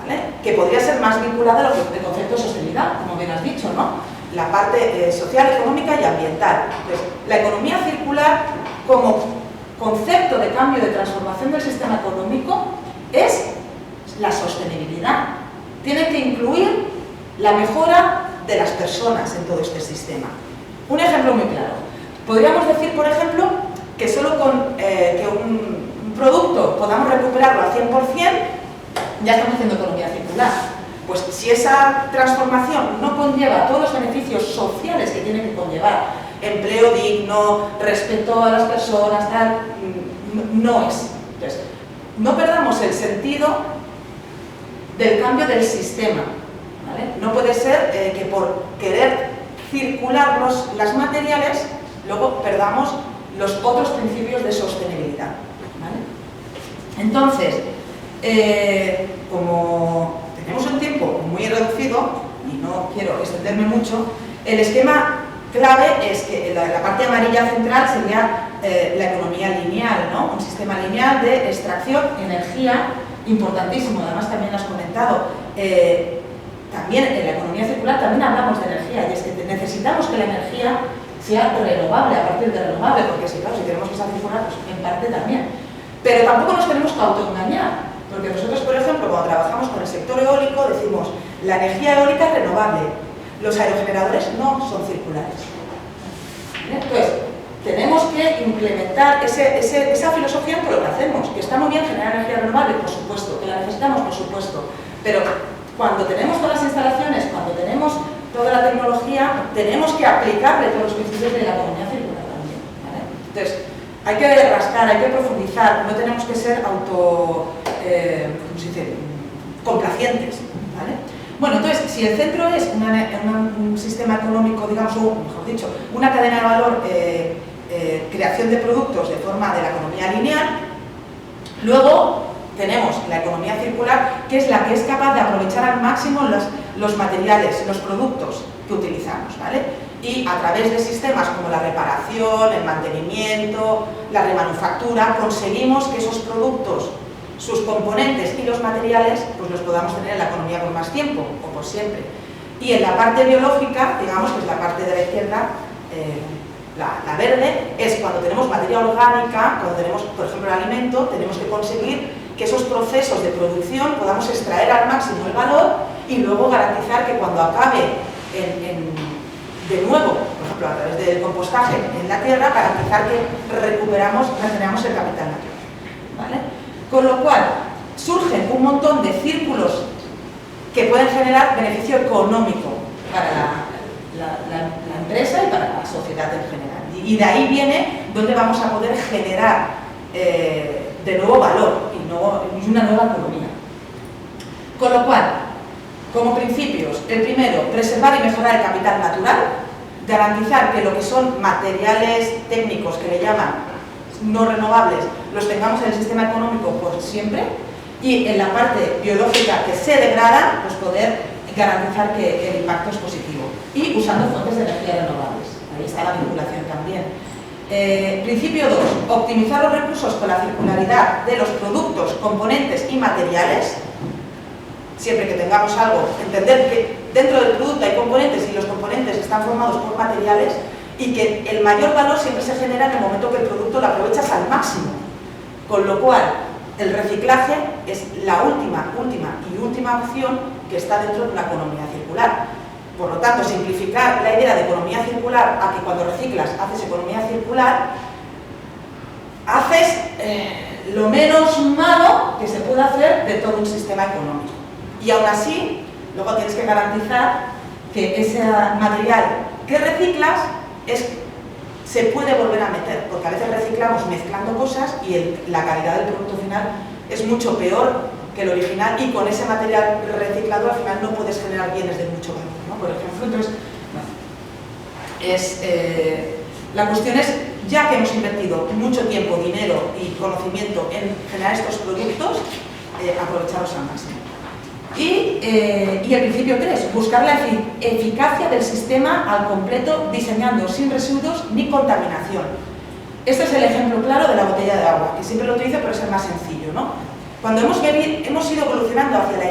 ¿vale? Que podría ser más vinculada a lo que el concepto de sostenibilidad, como bien has dicho, ¿no? La parte social, económica y ambiental. Entonces, la economía circular como concepto de cambio, de transformación del sistema económico, es la sostenibilidad. Tiene que incluir la mejora de las personas en todo este sistema. Un ejemplo muy claro. Podríamos decir, por ejemplo, que solo con que un producto podamos recuperarlo al 100%, ya estamos haciendo economía circular. Pues si esa transformación no conlleva todos los beneficios sociales que tiene que conllevar, empleo digno, respeto a las personas, tal, no es. Entonces, no perdamos el sentido del cambio del sistema, ¿vale? No puede ser que por querer circular las materiales, luego perdamos los otros principios de sostenibilidad, ¿vale? Entonces, como tenemos un tiempo muy reducido y no quiero extenderme mucho, el esquema clave es que la parte amarilla central sería la economía lineal, ¿no? Un sistema lineal de extracción, energía, importantísimo, además también lo has comentado. También en la economía circular también hablamos de energía, y es que necesitamos que la energía sea renovable, a partir de renovable, porque si, claro, si queremos que sea circular, pues en parte también. Pero tampoco nos tenemos que autoengañar, porque nosotros, por ejemplo, cuando trabajamos con el sector eólico, decimos la energía eólica es renovable, los aerogeneradores no son circulares. ¿Vale? Entonces, tenemos que implementar esa filosofía en todo lo que hacemos, que está muy bien generar energía renovable, por supuesto, que la necesitamos, por supuesto, pero cuando tenemos todas las instalaciones, cuando tenemos toda la tecnología, tenemos que aplicarle todos los principios de la economía circular también, ¿vale? Entonces, hay que rascar, hay que profundizar, no tenemos que ser complacientes, ¿vale? Bueno, entonces, si el centro es un sistema económico, digamos, o mejor dicho, una cadena de valor, creación de productos de forma de la economía lineal, luego tenemos la economía circular, que es la que es capaz de aprovechar al máximo los materiales, los productos que utilizamos, ¿vale? Y a través de sistemas como la reparación, el mantenimiento, la remanufactura, conseguimos que esos productos, sus componentes y los materiales, pues los podamos tener en la economía por más tiempo o por siempre. Y en la parte biológica, digamos que es la parte de la izquierda, la verde, es cuando tenemos materia orgánica, cuando tenemos, por ejemplo, el alimento, tenemos que conseguir que esos procesos de producción podamos extraer al máximo el valor y luego garantizar que cuando acabe de nuevo, por ejemplo, a través del compostaje en la tierra, garantizar que recuperamos el capital natural, ¿vale? Con lo cual, surgen un montón de círculos que pueden generar beneficio económico para la empresa y para la sociedad en general. Y de ahí viene donde vamos a poder generar de nuevo valor y una nueva economía. Con lo cual, como principios, el primero, preservar y mejorar el capital natural, garantizar que lo que son materiales técnicos que le llaman no renovables, los tengamos en el sistema económico por siempre, y en la parte biológica que se degrada, pues poder garantizar que el impacto es positivo. Y usando fuentes de energía renovables. Ahí está la vinculación también. Principio 2. Optimizar los recursos con la circularidad de los productos, componentes y materiales. Siempre que tengamos algo, entender que dentro del producto hay componentes y los componentes están formados por materiales y que el mayor valor siempre se genera en el momento que el producto lo aprovechas al máximo. Con lo cual, el reciclaje es la última opción que está dentro de una economía circular. Por lo tanto, simplificar la idea de economía circular a que cuando reciclas haces economía circular, haces lo menos malo que se puede hacer de todo un sistema económico. Y aún así, luego tienes que garantizar que ese material que reciclas se puede volver a meter, porque a veces reciclamos mezclando cosas y la calidad del producto final es mucho peor que el original, y con ese material reciclado al final no puedes generar bienes de mucho valor, ¿no? Por ejemplo, entonces, la cuestión es, ya que hemos invertido mucho tiempo, dinero y conocimiento en generar estos productos, aprovecharlos al máximo. Y el principio 3, buscar la eficacia del sistema al completo, diseñando sin residuos ni contaminación. Este es el ejemplo claro de la botella de agua, que siempre lo utilizo, pero es el más sencillo, ¿no? Cuando hemos ido evolucionando hacia la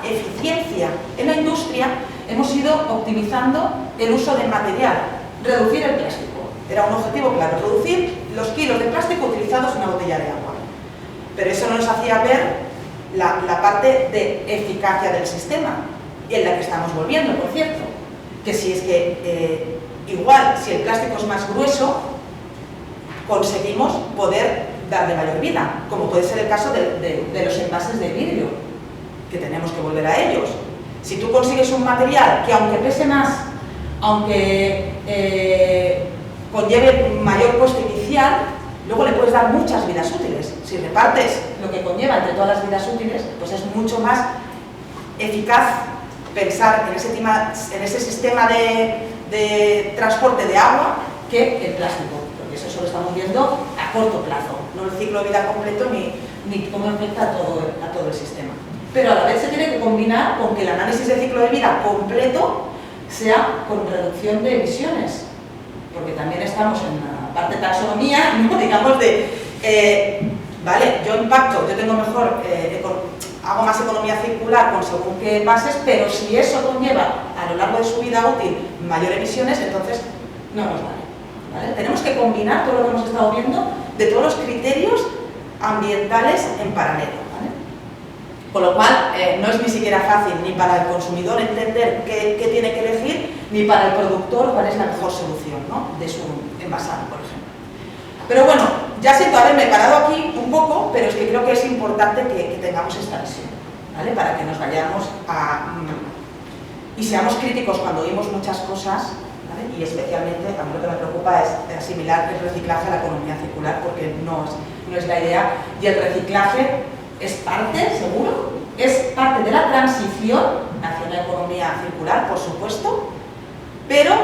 eficiencia en la industria, hemos ido optimizando el uso del material, reducir el plástico. Era un objetivo claro, reducir los kilos de plástico utilizados en una botella de agua. Pero eso no nos hacía ver la parte de eficacia del sistema, y en la que estamos volviendo, por cierto, que si es que igual, si el plástico es más grueso, conseguimos poder darle mayor vida, como puede ser el caso de los envases de vidrio, que tenemos que volver a ellos. Si tú consigues un material que, aunque pese más, aunque conlleve mayor coste inicial, luego le puedes dar muchas vidas útiles. Si repartes lo que conlleva entre todas las vidas útiles, pues es mucho más eficaz pensar en ese sistema de transporte de agua que el plástico, porque eso solo estamos viendo a corto plazo, no el ciclo de vida completo ni cómo afecta a todo el sistema. Pero a la vez se tiene que combinar con que el análisis de ciclo de vida completo sea con reducción de emisiones, porque también estamos en la parte de taxonomía, ¿no? Digamos vale, yo impacto, yo tengo mejor, hago más economía circular con según qué bases, pero si eso conlleva a lo largo de su vida útil mayor emisiones, entonces no nos vale. Tenemos que combinar todo lo que hemos estado viendo de todos los criterios ambientales en paralelo. Con lo cual, no es ni siquiera fácil ni para el consumidor entender qué tiene que elegir, ni para el productor cuál es la mejor solución, ¿no? De su envasado, por ejemplo. Pero bueno, ya siento haberme parado aquí un poco, pero es que creo que es importante que tengamos esta visión, ¿vale? Para que nos vayamos y seamos críticos cuando oímos muchas cosas, ¿vale? Y especialmente, a mí lo que me preocupa es asimilar el reciclaje a la economía circular, porque no es la idea, y el reciclaje es parte, seguro, es parte de la transición hacia una economía circular, por supuesto, pero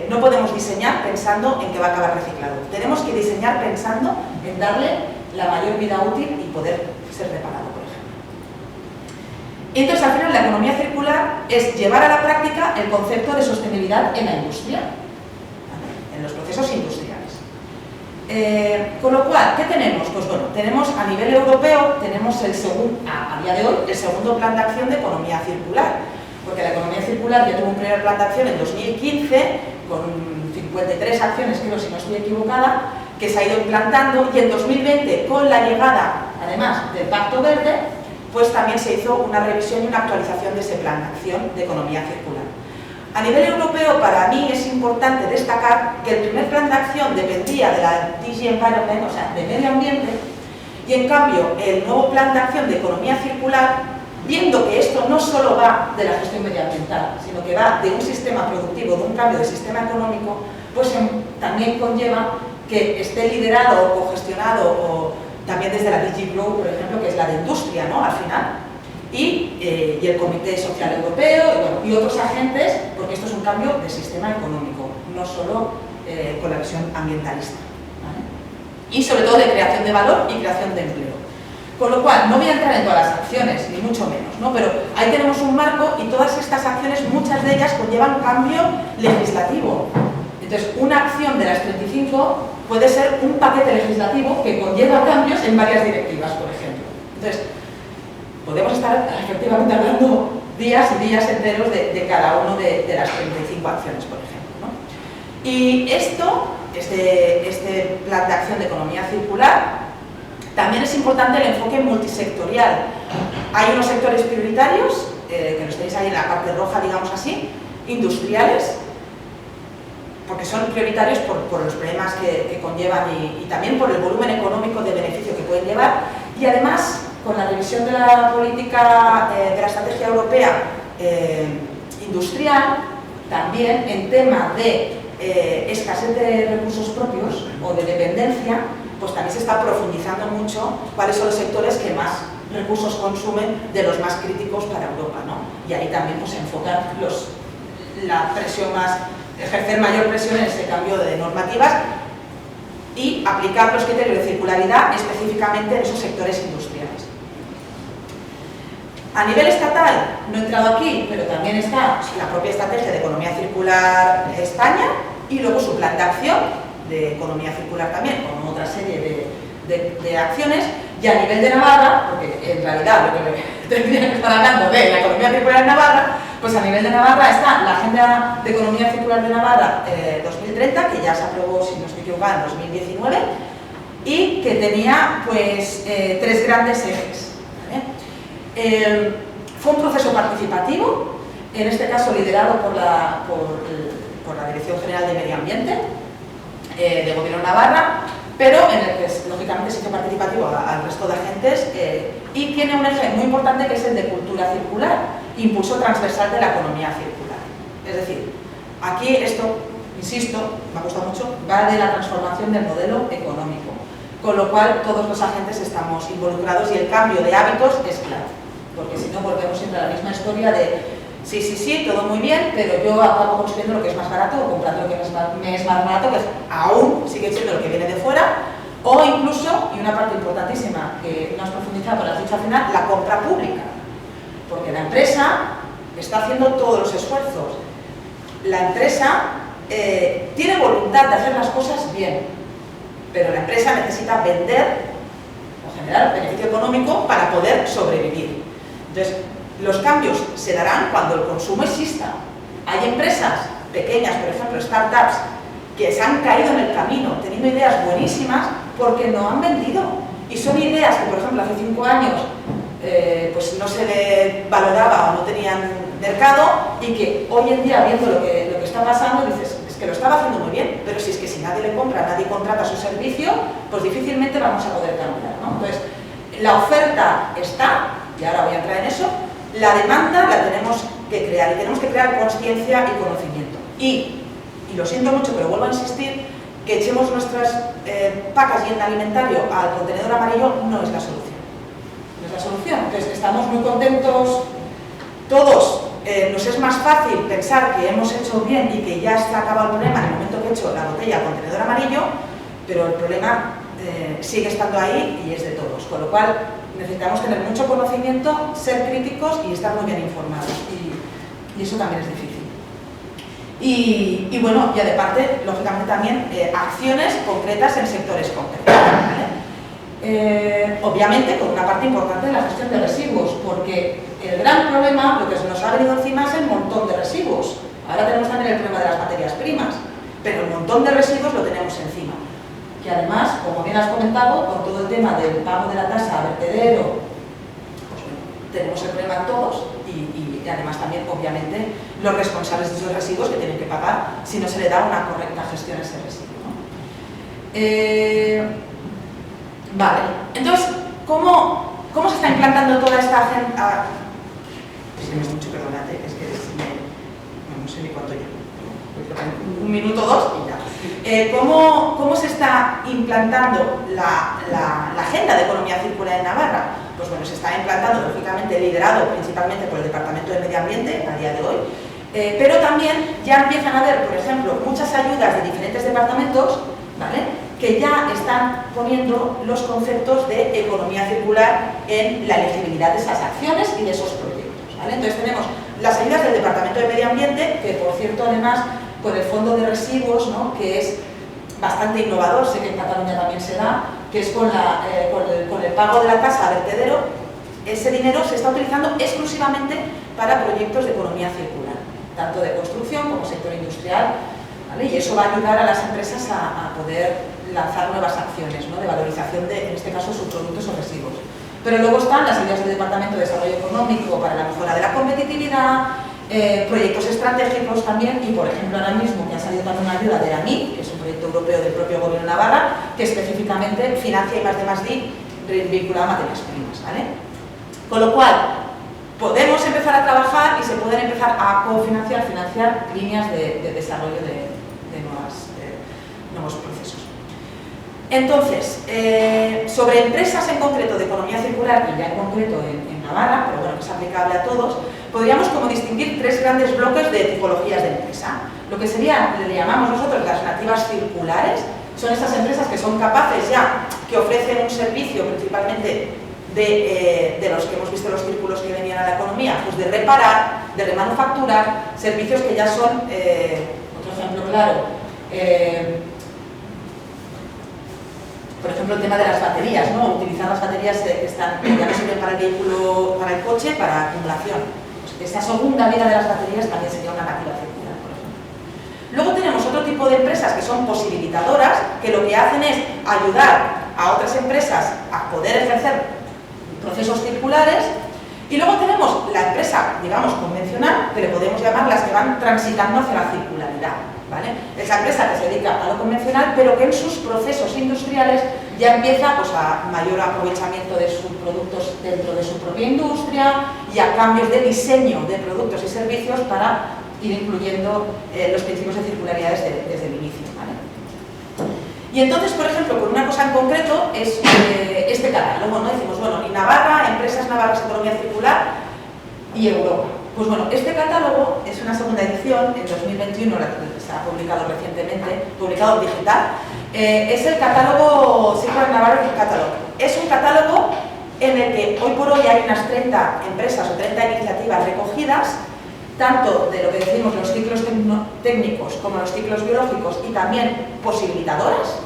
no podemos diseñar pensando en que va a acabar reciclado. Tenemos que diseñar pensando en darle la mayor vida útil y poder ser reparado, por ejemplo. Y entonces, al final, la economía circular es llevar a la práctica el concepto de sostenibilidad en la industria, ¿vale? En los procesos industriales. Con lo cual, ¿qué tenemos? Pues bueno, tenemos a nivel europeo, tenemos a día de hoy, el segundo plan de acción de economía circular, porque la economía circular ya tuvo un primer plan de acción en 2015, con 53 acciones, creo, si no estoy equivocada, que se ha ido implantando, y en 2020, con la llegada, además, del Pacto Verde, pues también se hizo una revisión y una actualización de ese plan de acción de economía circular. A nivel europeo, para mí es importante destacar que el primer plan de acción dependía de la DG Environment, o sea, de medio ambiente, y en cambio el nuevo plan de acción de economía circular, viendo que esto no solo va de la gestión medioambiental, sino que va de un sistema productivo, de un cambio de sistema económico, pues también conlleva que esté liderado o cogestionado o también desde la DG Grow, por ejemplo, que es la de industria, ¿no? Al final, y el Comité Social Europeo y otros agentes, porque esto es un cambio de sistema económico, no solo con la visión ambientalista, ¿vale? Y sobre todo de creación de valor y creación de empleo. Con lo cual, no voy a entrar en todas las acciones, ni mucho menos, ¿no? Pero ahí tenemos un marco y todas estas acciones, muchas de ellas conllevan cambio legislativo. Entonces, una acción de las 35 puede ser un paquete legislativo que conlleva cambios en varias directivas, por ejemplo. Entonces, podemos estar efectivamente hablando días y días enteros de cada una de las 35 acciones, por ejemplo, ¿no? Y este plan de acción de economía circular, también es importante el enfoque multisectorial. Hay unos sectores prioritarios, que los tenéis ahí en la parte roja, digamos así, industriales, porque son prioritarios por los problemas que conllevan y también por el volumen económico de beneficio que pueden llevar, y además, con la revisión de la política de la estrategia europea industrial, también en tema de escasez de recursos propios o de dependencia, pues también se está profundizando mucho cuáles son los sectores que más recursos consumen, de los más críticos para Europa, ¿no? Y ahí también pues enfocar la presión más, ejercer mayor presión en ese cambio de normativas y aplicar los criterios de circularidad específicamente en esos sectores industriales. A nivel estatal, no he entrado aquí, pero también está la propia estrategia de economía circular España y luego su plan de acción de economía circular también, con otra serie de acciones, y a nivel de Navarra, porque en realidad lo que tendría que estar hablando de la economía circular en Navarra, pues a nivel de Navarra está la Agenda de Economía Circular de Navarra 2030, que ya se aprobó, si no estoy equivocada, en 2019, y que tenía pues 3 grandes ejes, ¿vale? Fue un proceso participativo, en este caso liderado por la Dirección General de Medio Ambiente de Gobierno Navarra, pero en el que lógicamente se hizo participativo al resto de agentes y tiene un eje muy importante que es el de cultura circular, impulso transversal de la economía circular. Es decir, aquí esto, insisto, me ha gustado mucho, va de la transformación del modelo económico, con lo cual todos los agentes estamos involucrados y el cambio de hábitos es claro, porque si no volvemos siempre a la misma historia de sí, todo muy bien, pero yo acabo consumiendo lo que es más barato o comprando lo que me es más barato, que aún sigue siendo lo que viene de fuera, o incluso, y una parte importantísima que no has profundizado pero has dicho al final, la compra pública, porque la empresa está haciendo todos los esfuerzos. La empresa tiene voluntad de hacer las cosas bien, pero la empresa necesita vender o generar beneficio económico para poder sobrevivir. Entonces, los cambios se darán cuando el consumo exista. Hay empresas pequeñas, por ejemplo, startups, que se han caído en el camino teniendo ideas buenísimas porque no han vendido. Y son ideas que, por ejemplo, hace 5 años pues no se valoraba o no tenían mercado y que hoy en día, viendo lo que está pasando, dices, es que lo estaba haciendo muy bien, pero si es que si nadie le compra, nadie contrata su servicio, pues difícilmente vamos a poder cambiar, ¿no? Entonces, la oferta está, y ahora voy a entrar en eso. La demanda la tenemos que crear y tenemos que crear consciencia y conocimiento. Y lo siento mucho, pero vuelvo a insistir, que echemos nuestras pacas y el alimentario al contenedor amarillo no es la solución. No es la solución. Entonces, estamos muy contentos todos nos es más fácil pensar que hemos hecho bien y que ya se ha acabado el problema en el momento que he hecho la botella con contenedor amarillo, pero el problema sigue estando ahí y es de todos, con lo cual necesitamos tener mucho conocimiento, ser críticos y estar muy bien informados, y eso también es difícil. Y bueno, ya de parte, lógicamente también acciones concretas en sectores concretos, ¿vale? Obviamente con una parte importante en la gestión de residuos, porque el gran problema, lo que se nos ha venido encima es el montón de residuos. Ahora tenemos también el problema de las materias primas, pero el montón de residuos lo tenemos encima. Que además, como bien has comentado, con todo el tema del pago de la tasa a vertedero, pues bueno, tenemos el problema todos y además también, obviamente, los responsables de esos residuos que tienen que pagar si no se le da una correcta gestión a ese residuo, ¿no? Vale, entonces, ¿cómo se está implantando toda esta agenda? Si me mucho, perdónate, es que no sé ni cuánto llevo. Un minuto o dos y ya. ¿Cómo se está implantando la agenda de economía circular en Navarra? Pues bueno, se está implantando, lógicamente, liderado principalmente por el Departamento de Medio Ambiente a día de hoy, pero también ya empiezan a haber, por ejemplo, muchas ayudas de diferentes departamentos, ¿vale?, que ya están poniendo los conceptos de economía circular en la elegibilidad de esas acciones y de esos proyectos, ¿vale? Entonces tenemos las ayudas del Departamento de Medio Ambiente, que por cierto además con el Fondo de Residuos, ¿no?, que es bastante innovador, sé que en Cataluña también se da, que es con el pago de la tasa a vertedero. Ese dinero se está utilizando exclusivamente para proyectos de economía circular, tanto de construcción como sector industrial, ¿vale? Y eso va a ayudar a las empresas a poder lanzar nuevas acciones, ¿no?, de valorización de, en este caso, sus productos o residuos. Pero luego están las ayudas del Departamento de Desarrollo Económico para la mejora de la competitividad, proyectos estratégicos también, y por ejemplo ahora mismo que ha salido también una ayuda de AMI, que es un proyecto europeo del propio Gobierno de Navarra, que específicamente financia I+D+I vinculado a materias primas, ¿vale? Con lo cual, podemos empezar a trabajar y se pueden empezar a cofinanciar, financiar líneas de desarrollo de nuevos procesos. Entonces, sobre empresas en concreto de economía circular, y ya en concreto en Navarra, pero bueno, que es aplicable a todos, podríamos como distinguir tres grandes bloques de tipologías de empresa. Lo que sería, le llamamos nosotros las nativas circulares, son esas empresas que son capaces ya, que ofrecen un servicio principalmente de los que hemos visto los círculos que venían a la economía, pues de reparar, de remanufacturar, servicios que ya son, otro ejemplo claro, por ejemplo, el tema de las baterías, ¿no? Utilizar las baterías que ya no sirven para el vehículo, para el coche, para acumulación. Pues esa segunda vida de las baterías también sería una nativa circular, por ejemplo. Luego tenemos otro tipo de empresas que son posibilitadoras, que lo que hacen es ayudar a otras empresas a poder ejercer procesos circulares. Y luego tenemos la empresa, digamos, convencional, pero podemos llamar las que van transitando hacia la circularidad, ¿vale? Esa empresa que se dedica a lo convencional, pero que en sus procesos industriales ya empieza, pues, a mayor aprovechamiento de sus productos dentro de su propia industria y a cambios de diseño de productos y servicios para ir incluyendo los principios de circularidad desde el inicio, ¿vale? Y entonces, por ejemplo, con una cosa en concreto es este catálogo, ¿no? Decimos, bueno, y Navarra, empresas navarras de economía circular y Europa. Pues bueno, este catálogo es una segunda edición, en 2021 se ha publicado recientemente, publicado en digital. Es el catálogo Circular Navarra Catalog. Es un catálogo en el que hoy por hoy hay unas 30 empresas o 30 iniciativas recogidas, tanto de lo que decimos los ciclos técnicos como los ciclos biológicos y también posibilitadoras,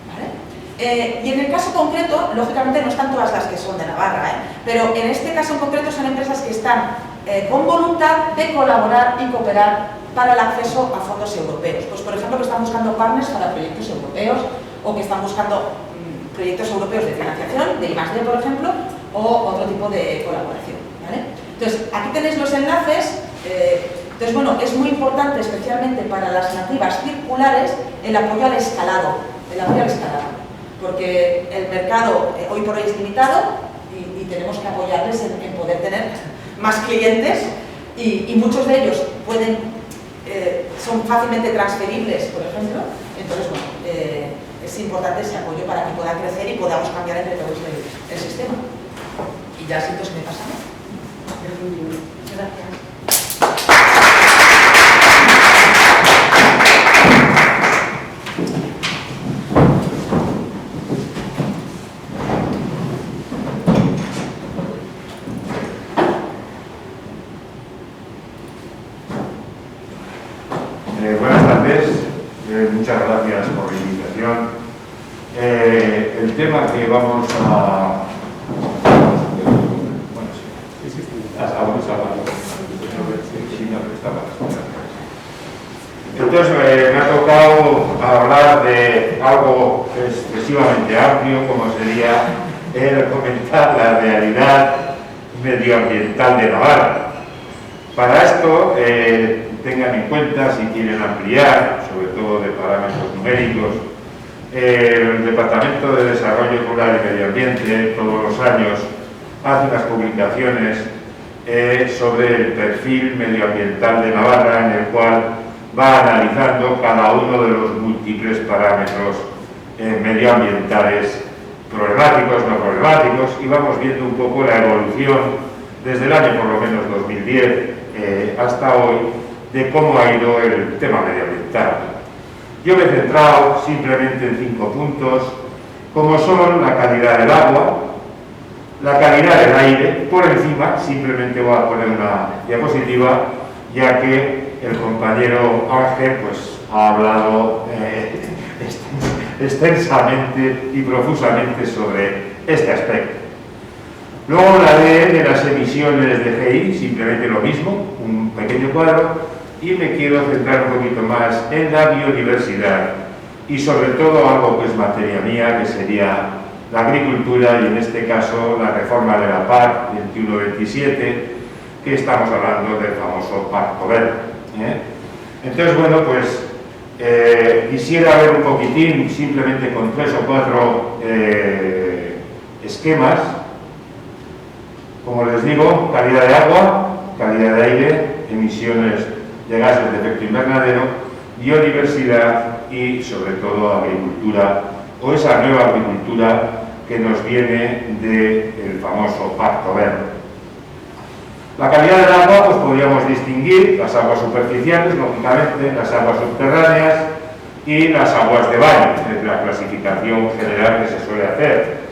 ¿vale? Y en el caso concreto, lógicamente no están todas las que son de Navarra, pero en este caso en concreto son empresas que están con voluntad de colaborar y cooperar para el acceso a fondos europeos. Pues por ejemplo que están buscando partners para proyectos europeos o que están buscando proyectos europeos de financiación, de I+D por ejemplo, o otro tipo de colaboración, ¿vale? Entonces aquí tenéis los enlaces. Entonces, bueno, es muy importante, especialmente para las nativas circulares, el apoyo al escalado, porque el mercado hoy por hoy es limitado y tenemos que apoyarles en poder tener más clientes y muchos de ellos son fácilmente transferibles, por ejemplo. Entonces, bueno, es importante ese apoyo para que puedan crecer y podamos cambiar entre todos el sistema. Y ya siento que me pasa. Gracias. muchas gracias por la invitación. El tema que vamos a... Bueno, sí. Entonces me ha tocado hablar de algo excesivamente amplio, como sería el comentar la realidad medioambiental de Navarra. Para esto, tengan en cuenta, si quieren ampliar, sobre todo de parámetros numéricos, el Departamento de Desarrollo Rural y Medio Ambiente todos los años hace unas publicaciones sobre el perfil medioambiental de Navarra, en el cual va analizando cada uno de los múltiples parámetros medioambientales problemáticos, no problemáticos, y vamos viendo un poco la evolución desde el año por lo menos 2010 hasta hoy de cómo ha ido el tema medioambiental. Yo me he centrado simplemente en 5 puntos, como son la calidad del agua, la calidad del aire. Por encima simplemente voy a poner una diapositiva, ya que el compañero Ángel pues, ha hablado extensamente y profusamente sobre este aspecto. Luego hablaré de las emisiones de GI, simplemente lo mismo, un pequeño cuadro, y me quiero centrar un poquito más en la biodiversidad y sobre todo algo que es materia mía, que sería la agricultura y en este caso la reforma de la PAC 21-27, que estamos hablando del famoso Pacto Verde. Entonces, bueno, pues quisiera ver un poquitín, simplemente con 3 o 4 esquemas. Como les digo, calidad de agua, calidad de aire, emisiones de gases de efecto invernadero, biodiversidad y, sobre todo, agricultura, o esa nueva agricultura que nos viene del famoso Pacto Verde. La calidad del agua, pues podríamos distinguir las aguas superficiales, lógicamente, las aguas subterráneas y las aguas de baño, es la clasificación general que se suele hacer.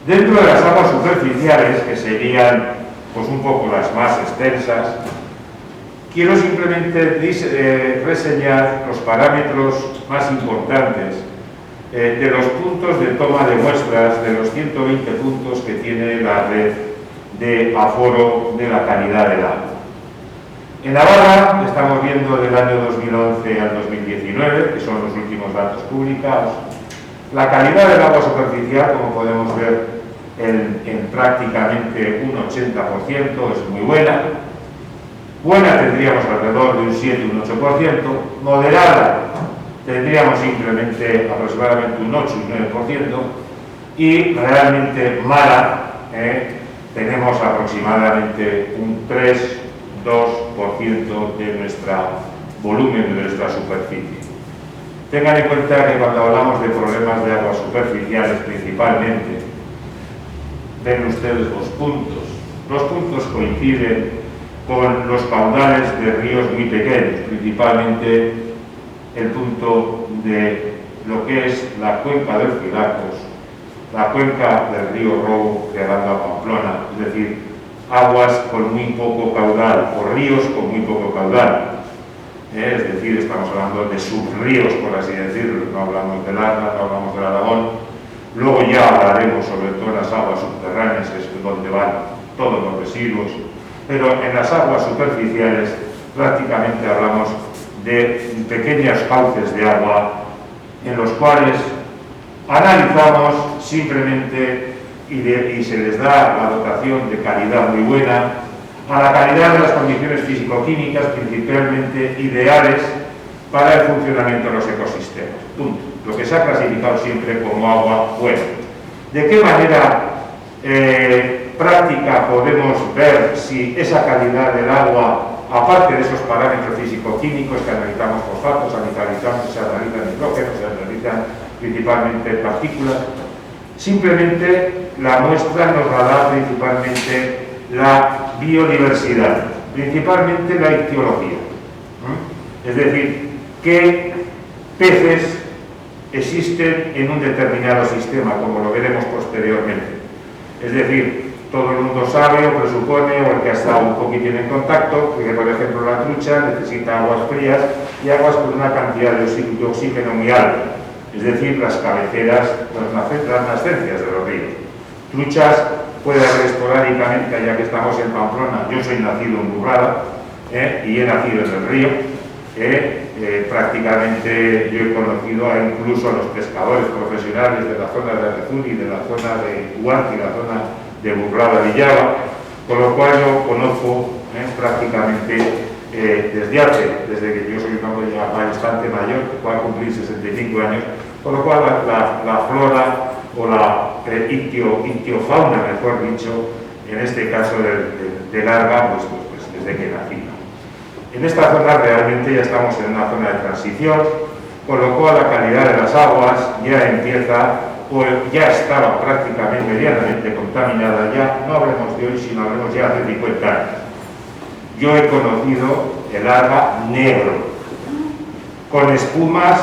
Dentro de las aguas superficiales, que serían pues un poco las más extensas, quiero simplemente reseñar los parámetros más importantes de los puntos de toma de muestras, de los 120 puntos que tiene la red de aforo de la calidad del agua. En Navarra estamos viendo del año 2011 al 2019, que son los últimos datos publicados. La calidad del agua superficial, como podemos ver, en prácticamente un 80% es muy buena. Buena tendríamos alrededor de un 7, un 8%. Moderada tendríamos simplemente aproximadamente un 8, un 9%. Y realmente mala tenemos aproximadamente un 3, 2% de nuestro volumen, de nuestra superficie. Tengan en cuenta que cuando hablamos de problemas de aguas superficiales principalmente, ven ustedes los puntos. Los puntos coinciden con los caudales de ríos muy pequeños, principalmente el punto de lo que es la cuenca del Filacos, la cuenca del río Robo llegando a Pamplona, es decir, aguas con muy poco caudal, o ríos con muy poco caudal. Es decir, estamos hablando de subríos, por así decirlo, no hablamos del Arla, no hablamos del Aragón. Luego ya hablaremos sobre todo en las aguas subterráneas, que es donde van todos los residuos, pero en las aguas superficiales prácticamente hablamos de pequeños cauces de agua en los cuales analizamos simplemente y se les da la dotación de calidad muy buena a la calidad de las condiciones físico-químicas principalmente ideales para el funcionamiento de los ecosistemas. Punto. Lo que se ha clasificado siempre como agua buena. ¿De qué manera práctica podemos ver si esa calidad del agua, aparte de esos parámetros físico-químicos que analizamos fosfatos, se analizan nitrógenos, se analizan principalmente partículas, simplemente la muestra nos la da principalmente la biodiversidad, principalmente la ictiología. Es decir, qué peces existen en un determinado sistema, como lo veremos posteriormente. Es decir, todo el mundo sabe o presupone, o el que ha estado un poquitín en contacto, que por ejemplo la trucha necesita aguas frías y aguas con una cantidad de oxígeno muy alta, es decir, las cabeceras, las nascencias de los ríos. Truchas puede haber esporádicamente, ya que estamos en Pamplona. Yo soy nacido en Burrada y he nacido en el río. Prácticamente yo he conocido incluso a los pescadores profesionales de la zona de Arezul y de la zona de Huarqui, la zona de Burrada Villaba, con lo cual yo conozco prácticamente desde que yo soy un hombre ya bastante mayor, que va a cumplir 65 años, con lo cual la flora o la ictiofauna, mejor dicho, en este caso del Arga, pues desde que nací. En esta zona realmente ya estamos en una zona de transición, con lo cual la calidad de las aguas ya empieza, o ya estaba prácticamente medianamente contaminada, ya no hablemos de hoy, sino hablemos ya hace 50 años. Yo he conocido el Arga negro, con espumas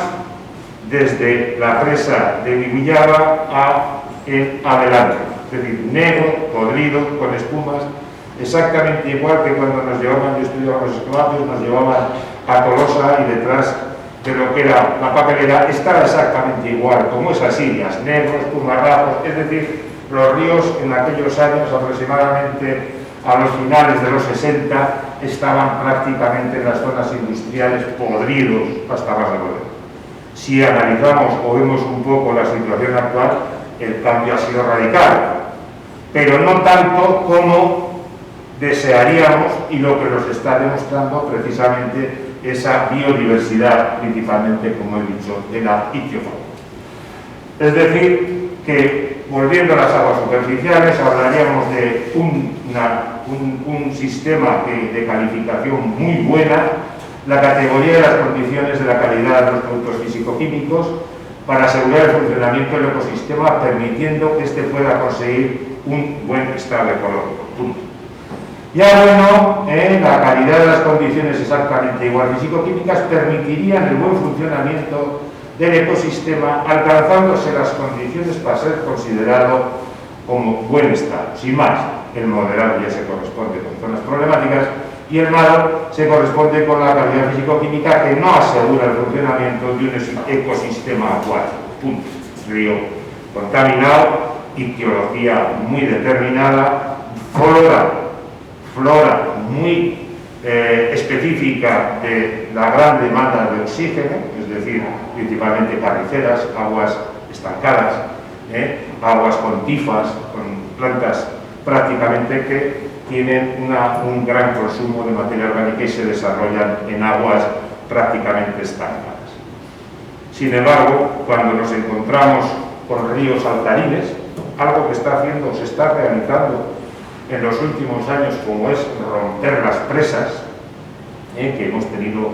desde la presa de Villaba en adelante, es decir, negro, podrido, con espumas, exactamente igual que cuando nos llevaban, yo estudiaba los escolapios, nos llevaban a Tolosa y detrás de lo que era la papelera estaba exactamente igual, como esas sillas, negros, espumarrajos, es decir, los ríos en aquellos años, aproximadamente a los finales de los 60, estaban prácticamente en las zonas industriales podridos hasta más de poder. Si analizamos o vemos un poco la situación actual, el cambio ha sido radical, pero no tanto como desearíamos y lo que nos está demostrando precisamente esa biodiversidad, principalmente, como he dicho, de la ictiofauna. Es decir, que volviendo a las aguas superficiales, hablaríamos de un sistema de calificación muy buena, la categoría de las condiciones de la calidad de los productos físico-químicos para asegurar el funcionamiento del ecosistema, permitiendo que éste pueda conseguir un buen estado ecológico. Punto. Ya bueno, la calidad de las condiciones exactamente igual físico-químicas permitirían el buen funcionamiento del ecosistema, alcanzándose las condiciones para ser considerado como buen estado. Sin más, el moderado ya se corresponde con zonas problemáticas y el malo se corresponde con la calidad físico-química que no asegura el funcionamiento de un ecosistema acuático. Punto. Río contaminado, ictiología muy determinada, flora muy específica de la gran demanda de oxígeno, es decir, principalmente carniceras, aguas estancadas, aguas con tifas, con plantas prácticamente que tienen un gran consumo de materia orgánica y se desarrollan en aguas prácticamente estancadas. Sin embargo, cuando nos encontramos con ríos saltarines, algo que se está realizando en los últimos años, como es romper las presas, que hemos tenido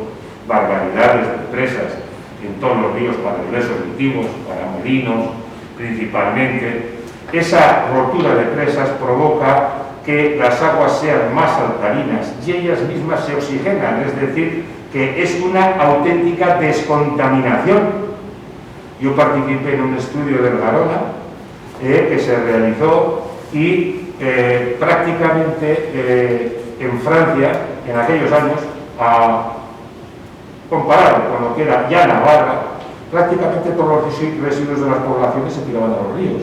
barbaridades de presas en todos los ríos para diversos motivos, para molinos principalmente. Esa rotura de presas provoca que las aguas sean más saltarinas y ellas mismas se oxigenan, es decir, que es una auténtica descontaminación. Yo participé en un estudio del Garona que se realizó y prácticamente en Francia, en aquellos años, comparado con lo que era ya Navarra, prácticamente todos los residuos de las poblaciones se tiraban a los ríos.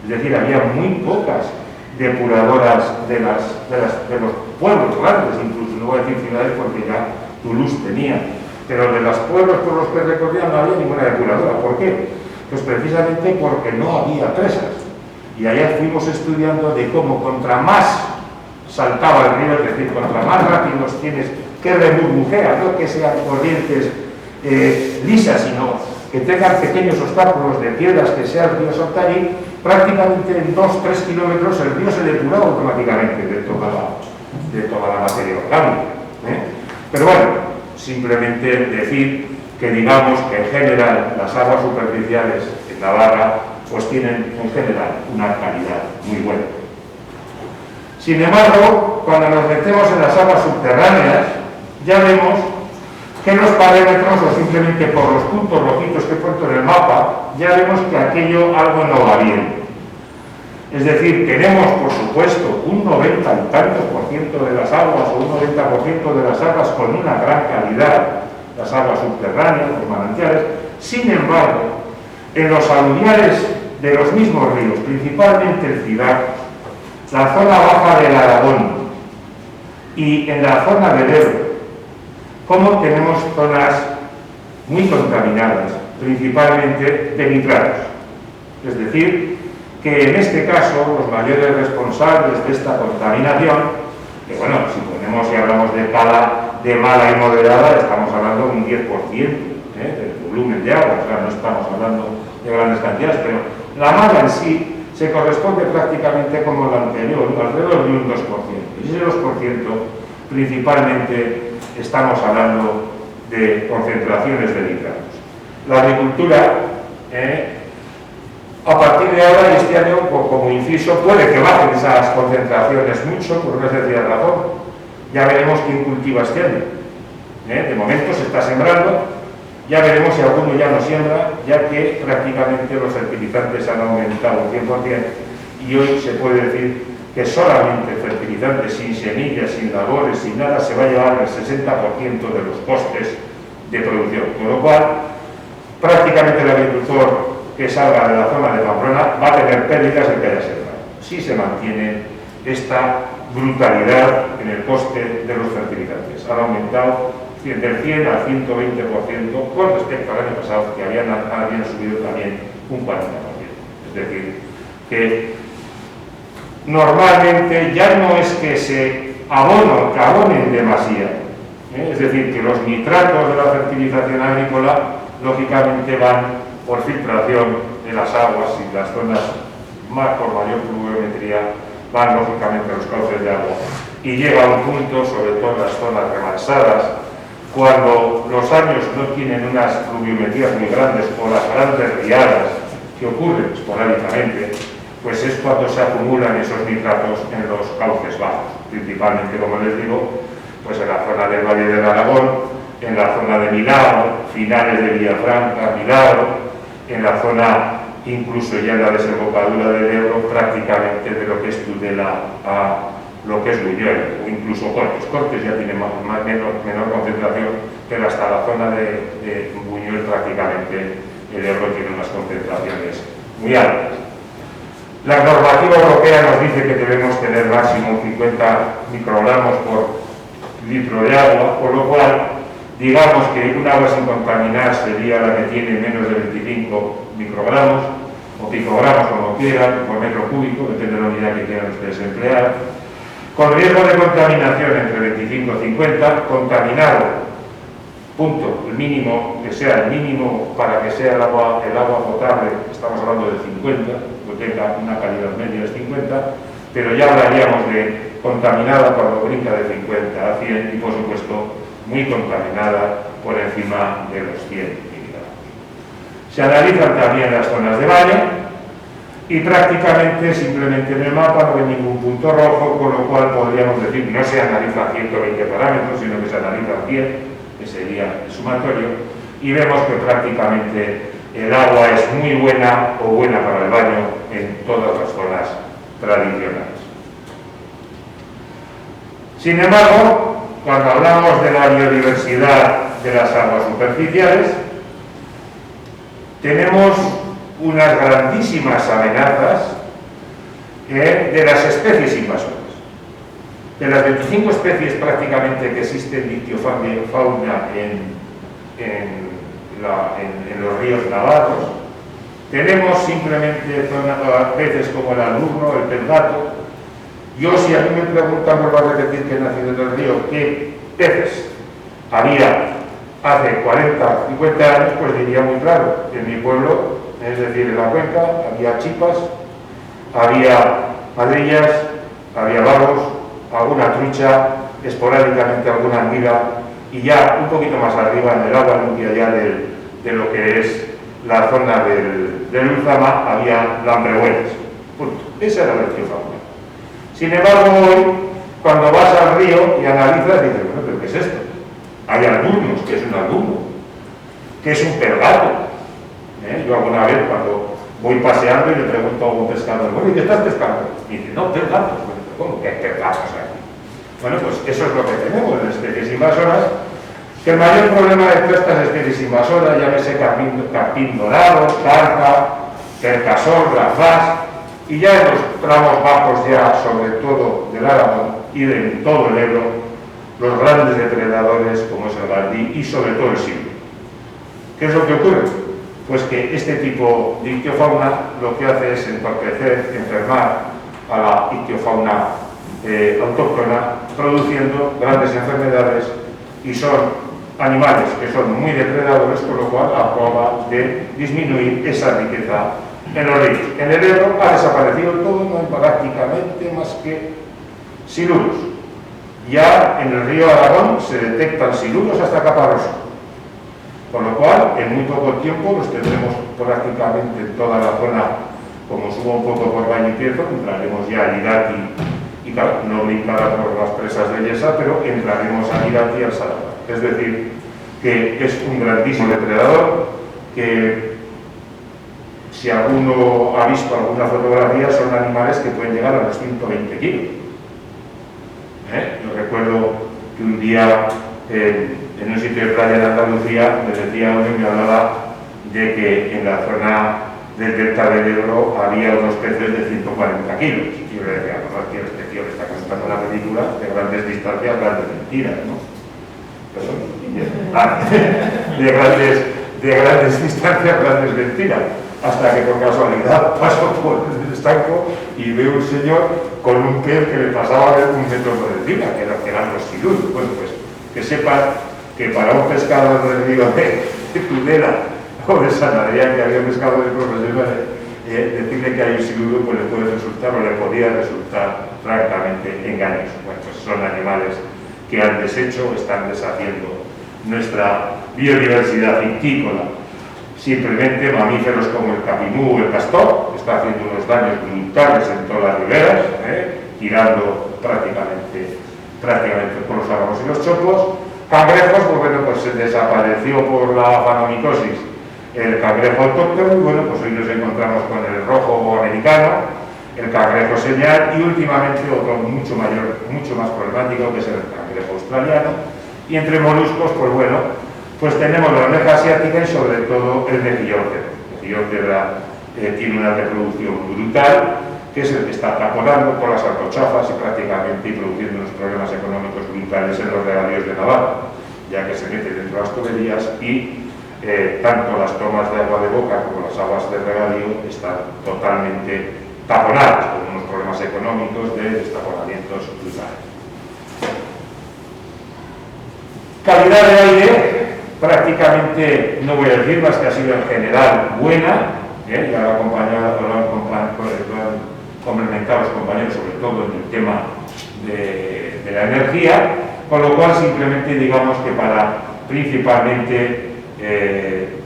Es decir, había muy pocas depuradoras de los pueblos grandes, incluso no voy a decir ciudades porque ya Toulouse tenía, pero de los pueblos por los que recorrían no había ninguna depuradora. ¿Por qué? Pues precisamente porque no había presas. Y allá fuimos estudiando de cómo contra más saltaba el río, es decir, contra más rápidos tienes que reburbujear, no que sean corrientes lisas, sino que tengan pequeños obstáculos de piedras que sea el río saltarín, prácticamente en 2-3 kilómetros el río se depuraba automáticamente de toda la materia orgánica. Pero bueno, simplemente decir que digamos que en general las aguas superficiales en Navarra pues tienen en general una calidad muy buena. Sin embargo, cuando nos metemos en las aguas subterráneas, ya vemos que los parámetros, o simplemente por los puntos rojitos que he puesto en el mapa, ya vemos que aquello algo no va bien. Es decir, tenemos, por supuesto, un 90 y tantos % de las aguas o un 90% de las aguas con una gran calidad, las aguas subterráneas, los manantiales. Sin embargo, en los aluviales de los mismos ríos, principalmente el Ciudad, la zona baja del Aragón y en la zona del Ebro, como tenemos zonas muy contaminadas, principalmente de nitratos. Es decir, que en este caso los mayores responsables de esta contaminación, que bueno, si ponemos y hablamos de escala de mala y moderada, estamos hablando de un 10% del volumen de agua, o sea, no estamos hablando de grandes cantidades, pero la mala en sí se corresponde prácticamente como la anterior, alrededor de un 2%. Y ese 2% principalmente estamos hablando de concentraciones de nitratos. La agricultura, a partir de ahora y este año, como inciso, puede que bajen esas concentraciones mucho, por una sencilla razón. Ya veremos quién cultiva este año. De momento se está sembrando, ya veremos si alguno ya no siembra, ya que prácticamente los fertilizantes han aumentado un 100% y hoy se puede decir que solamente fertilizantes sin semillas, sin labores, sin nada, se va a llevar el 60% de los costes de producción. Con lo cual, prácticamente el agricultor que salga de la zona de Pamplona va a tener pérdidas de que haya sembrado. Si se mantiene esta brutalidad en el coste de los fertilizantes. Han aumentado del 100 al 120% con respecto al año pasado, que habían subido también un 40%. Es decir, que normalmente ya no es que se abonen demasiado, es decir, que los nitratos de la fertilización agrícola lógicamente van por filtración de las aguas y las zonas más por mayor pluviometría van lógicamente a los cauces de agua y llega a un punto, sobre todo en las zonas remansadas, cuando los años no tienen unas pluviometrías muy grandes o las grandes riadas que ocurren esporádicamente, pues es cuando se acumulan esos nitratos en los cauces bajos, principalmente, como les digo, pues en la zona del Valle del Aragón, en la zona de Milagro, finales de Villafranca, Milagro, en la zona, incluso ya en la desembocadura del Ebro, prácticamente de lo que es Tudela a lo que es Buñuel, o incluso Cortes. Cortes ya tiene menor concentración, pero hasta la zona de Buñuel prácticamente el Ebro tiene unas concentraciones muy altas. La normativa europea nos dice que debemos tener máximo 50 microgramos por litro de agua, por lo cual digamos que un agua sin contaminar sería la que tiene menos de 25 microgramos o picogramos, como quieran, por metro cúbico, depende de la unidad que quieran ustedes emplear, con riesgo de contaminación entre 25 y 50, contaminado, punto, el mínimo, que sea el mínimo para que sea el agua potable, estamos hablando de 50, que tenga una calidad media de 50, pero ya hablaríamos de contaminada cuando brinca de 50 a 100 y por supuesto muy contaminada por encima de los 100 miligramos. Se analizan también las zonas de baño y prácticamente simplemente en el mapa no hay ningún punto rojo, con lo cual podríamos decir no se analizan 120 parámetros, sino que se analizan 10, que sería el sumatorio, y vemos que prácticamente el agua es muy buena o buena para el baño en todas las zonas tradicionales. Sin embargo, cuando hablamos de la biodiversidad de las aguas superficiales, tenemos unas grandísimas amenazas de las especies invasoras. De las 25 especies prácticamente que existen de ictiofauna en los ríos navarros, tenemos simplemente peces como el alburno, el pez gato. Yo, si a mí me preguntan, vuelvo a repetir que he nacido en el río, ¿qué peces había hace 40, 50 años? Pues diría muy claro, en mi pueblo, es decir, en la cuenca, había chipas, había madrillas, había barbos, alguna trucha, esporádicamente alguna anguila, y ya un poquito más arriba, en el agua limpia ya de lo que es la zona del Ulzama, había lambrehuelas. Punto. Esa era la ictiofauna. Sin embargo, hoy, cuando vas al río y analizas, dices, bueno, ¿pero qué es esto? Hay albulnos, ¿qué es un albulno? ¿Qué es un pez gato? Yo alguna vez, cuando voy paseando y le pregunto a un pescador, bueno, ¿y qué estás pescando? Y dice, no, gatos. Bueno, ¿cómo que gatos aquí? Bueno, pues eso es lo que tenemos en especies invasoras, que el mayor problema de todas estas especies invasoras, llámese carpín dorado, carpa, cercasol, gafás, y ya en los tramos bajos ya, sobre todo del Aragón y de todo el Ebro, los grandes depredadores como es el gardí y sobre todo el siluro. ¿Qué es lo que ocurre? Pues que este tipo de ictiofauna lo que hace es entorpecer, enfermar a la ictiofauna autóctona, produciendo grandes enfermedades, y son animales que son muy depredadores, con lo cual acaba de disminuir esa riqueza en los ríos. En el Ebro ha desaparecido todo, no hay prácticamente más que siluros. Ya en el río Aragón se detectan siluros hasta Caparroso, con lo cual en muy poco tiempo los tendremos prácticamente en toda la zona. Como suba un poco por Vallepiezo, entraremos ya a Irati, y claro, no brincará por las presas de Yesa, pero entraremos a Irati y al Salada. Es decir, que es un grandísimo depredador, que si alguno ha visto alguna fotografía, son animales que pueden llegar a los 120 kilos. Yo recuerdo que un día en un sitio de playa en Andalucía me decía uno y me hablaba de que en la zona del delta del Ebro había unos peces de 140 kilos. Y yo le decía, no, tío, este tío le está contando una película de grandes distancias, grandes mentiras, ¿no? De grandes distancias, grandes mentiras. Hasta que por casualidad paso por el estanco y veo un señor con un pez que le pasaba de 1 metro por encima, que eran los siluros. Bueno, pues que sepan que para un pescador del río de Tudela o de San Adrián, que había pescadores profesionales, decirle que hay un siluro pues le puede resultar o le podía resultar francamente engañoso. Bueno, pues son animales que al desecho están deshaciendo nuestra biodiversidad ictícola. Simplemente mamíferos como el capimú o el castor, que está haciendo unos daños brutales en todas las riberas, tirando prácticamente por los árboles y los chopos. Cangrejos, pues bueno, pues se desapareció por la fanomicosis el cangrejo autóctono, y bueno, pues hoy nos encontramos con el rojo americano, el cangrejo señal, y últimamente otro mucho más problemático, que es el cangrejo australiano. Y entre moluscos, pues bueno, pues tenemos la almeja asiática y sobre todo el mejillórquera. El mejillórquera tiene una reproducción brutal, que es el que está taponando con las alcochafas y prácticamente produciendo unos problemas económicos brutales en los regadíos de Navarra, ya que se mete dentro de las tuberías y tanto las tomas de agua de boca como las aguas de regadío están totalmente taponadas, con unos problemas económicos de destaponamientos brutales. Calidad de aire, prácticamente no voy a decir más, que ha sido en general buena, ya lo han complementado los compañeros, sobre todo en el tema de la energía, con lo cual simplemente digamos que para principalmente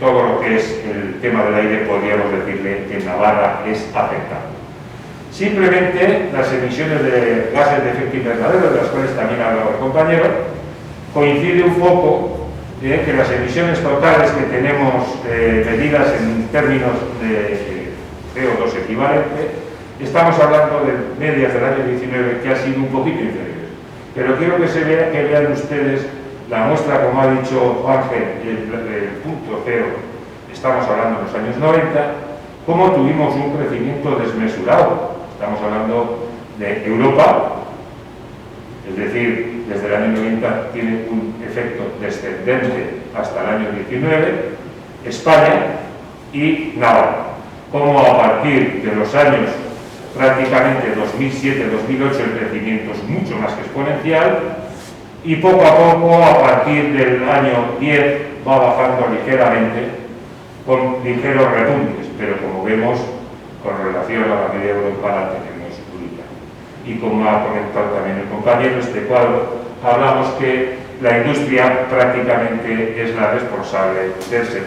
todo lo que es el tema del aire podríamos decirle que en Navarra es aceptable. Simplemente las emisiones de gases de efecto invernadero, de las cuales también ha hablado el compañero, coincide un poco que las emisiones totales que tenemos medidas en términos de CO2 equivalente, estamos hablando de medias del año 19 que ha sido un poquito inferiores. Pero quiero que vean ustedes la muestra, como ha dicho Juanje, el punto cero, estamos hablando de los años 90, cómo tuvimos un crecimiento desmesurado. Estamos hablando de Europa, es decir, desde el año 90 tiene un efecto descendente hasta el año 19, España y Navarra. Como a partir de los años prácticamente 2007-2008 el crecimiento es mucho más que exponencial, y poco a poco, a partir del año 10, va bajando ligeramente, con ligeros repuntes, pero como vemos, con relación a la media europea tenemos brutal. Y como ha comentado también el compañero, este cuadro, hablamos que la industria prácticamente es la responsable del 70%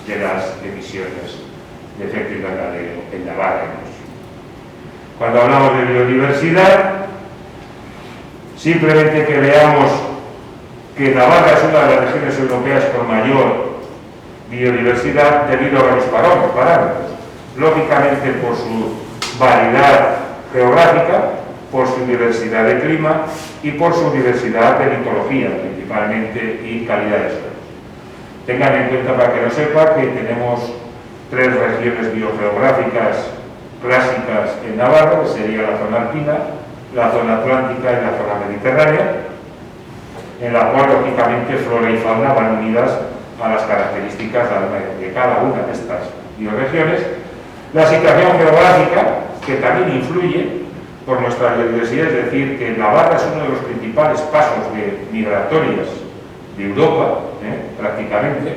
de las emisiones de efecto invernadero en Navarra. Cuando hablamos de biodiversidad, simplemente que veamos que Navarra es una de las regiones europeas con mayor biodiversidad debido a varios parámetros. Lógicamente por su variedad geográfica, por su diversidad de clima y por su diversidad de litología, principalmente, y calidad de suelos. Tengan en cuenta, para que lo sepa, que tenemos 3 regiones biogeográficas clásicas en Navarra, que sería la zona alpina, la zona atlántica y la zona mediterránea, en la cual, lógicamente, flora y fauna van unidas a las características de cada una de estas bioregiones. La situación geográfica, que también influye por nuestra biodiversidad, es decir, que Navarra es uno de los principales pasos migratorios de Europa, prácticamente.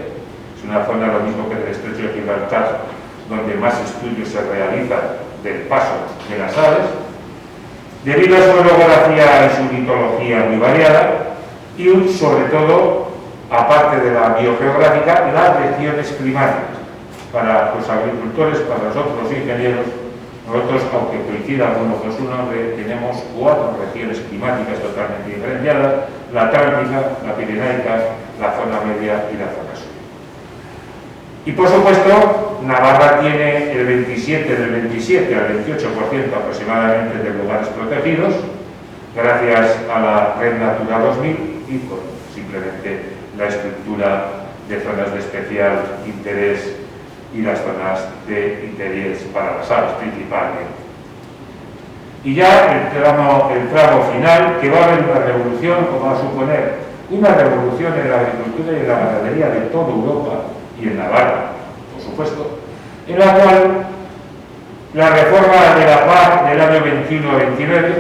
Es una zona, lo mismo que el estrecho de Gibraltar, donde más estudios se realizan del paso de las aves, debido a su orografía y su mitología muy variada, y sobre todo, aparte de la biogeográfica, las regiones climáticas. Para los agricultores, para nosotros los ingenieros, nosotros, aunque coincidan uno con su nombre, tenemos 4 regiones climáticas totalmente diferenciadas: la atlántica, la pirenaica, la zona media y la zona sur. Y por supuesto, Navarra tiene del 27 al 28% aproximadamente de lugares protegidos, gracias a la Red Natura 2000 y con simplemente la estructura de zonas de especial interés y las zonas de interés para las aves principalmente. Y ya el tramo final, que va a haber una revolución, o va a suponer una revolución en la agricultura y en la ganadería de toda Europa y en Navarra, por supuesto, en la cual la reforma de la PAC del año 21-29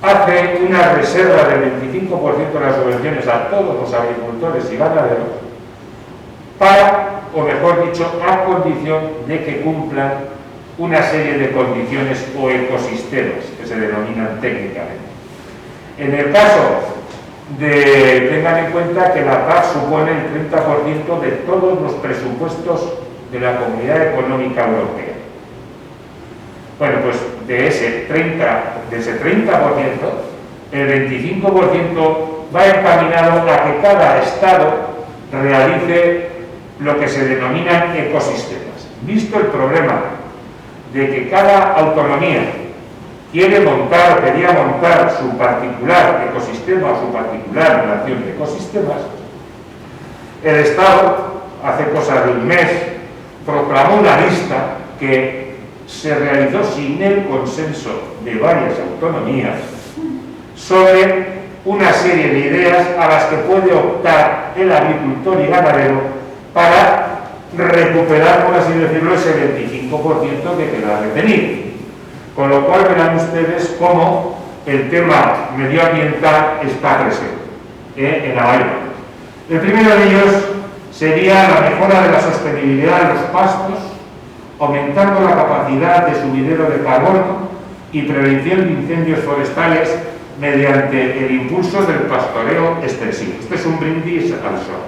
hace una reserva del 25% de las subvenciones a todos los agricultores y ganaderos para, o mejor dicho, a condición de que cumplan una serie de condiciones o ecosistemas que se denominan técnicamente. En el caso tengan en cuenta que la PAC supone el 30% de todos los presupuestos de la Comunidad Económica Europea. Bueno, pues de ese 30%, el 25% va encaminado a que cada Estado realice lo que se denominan ecosistemas. Visto el problema de que cada autonomía quería montar su particular ecosistema o su particular relación de ecosistemas, el Estado, hace cosa de un mes, proclamó una lista que se realizó sin el consenso de varias autonomías sobre una serie de ideas a las que puede optar el agricultor y ganadero para recuperar, por así decirlo, ese 25% que queda retenido. Con lo cual verán ustedes cómo el tema medioambiental está presente en la bahía. El primero de ellos sería la mejora de la sostenibilidad de los pastos, aumentando la capacidad de sumidero de carbono y prevención de incendios forestales mediante el impulso del pastoreo extensivo. Este es un brindis al sol.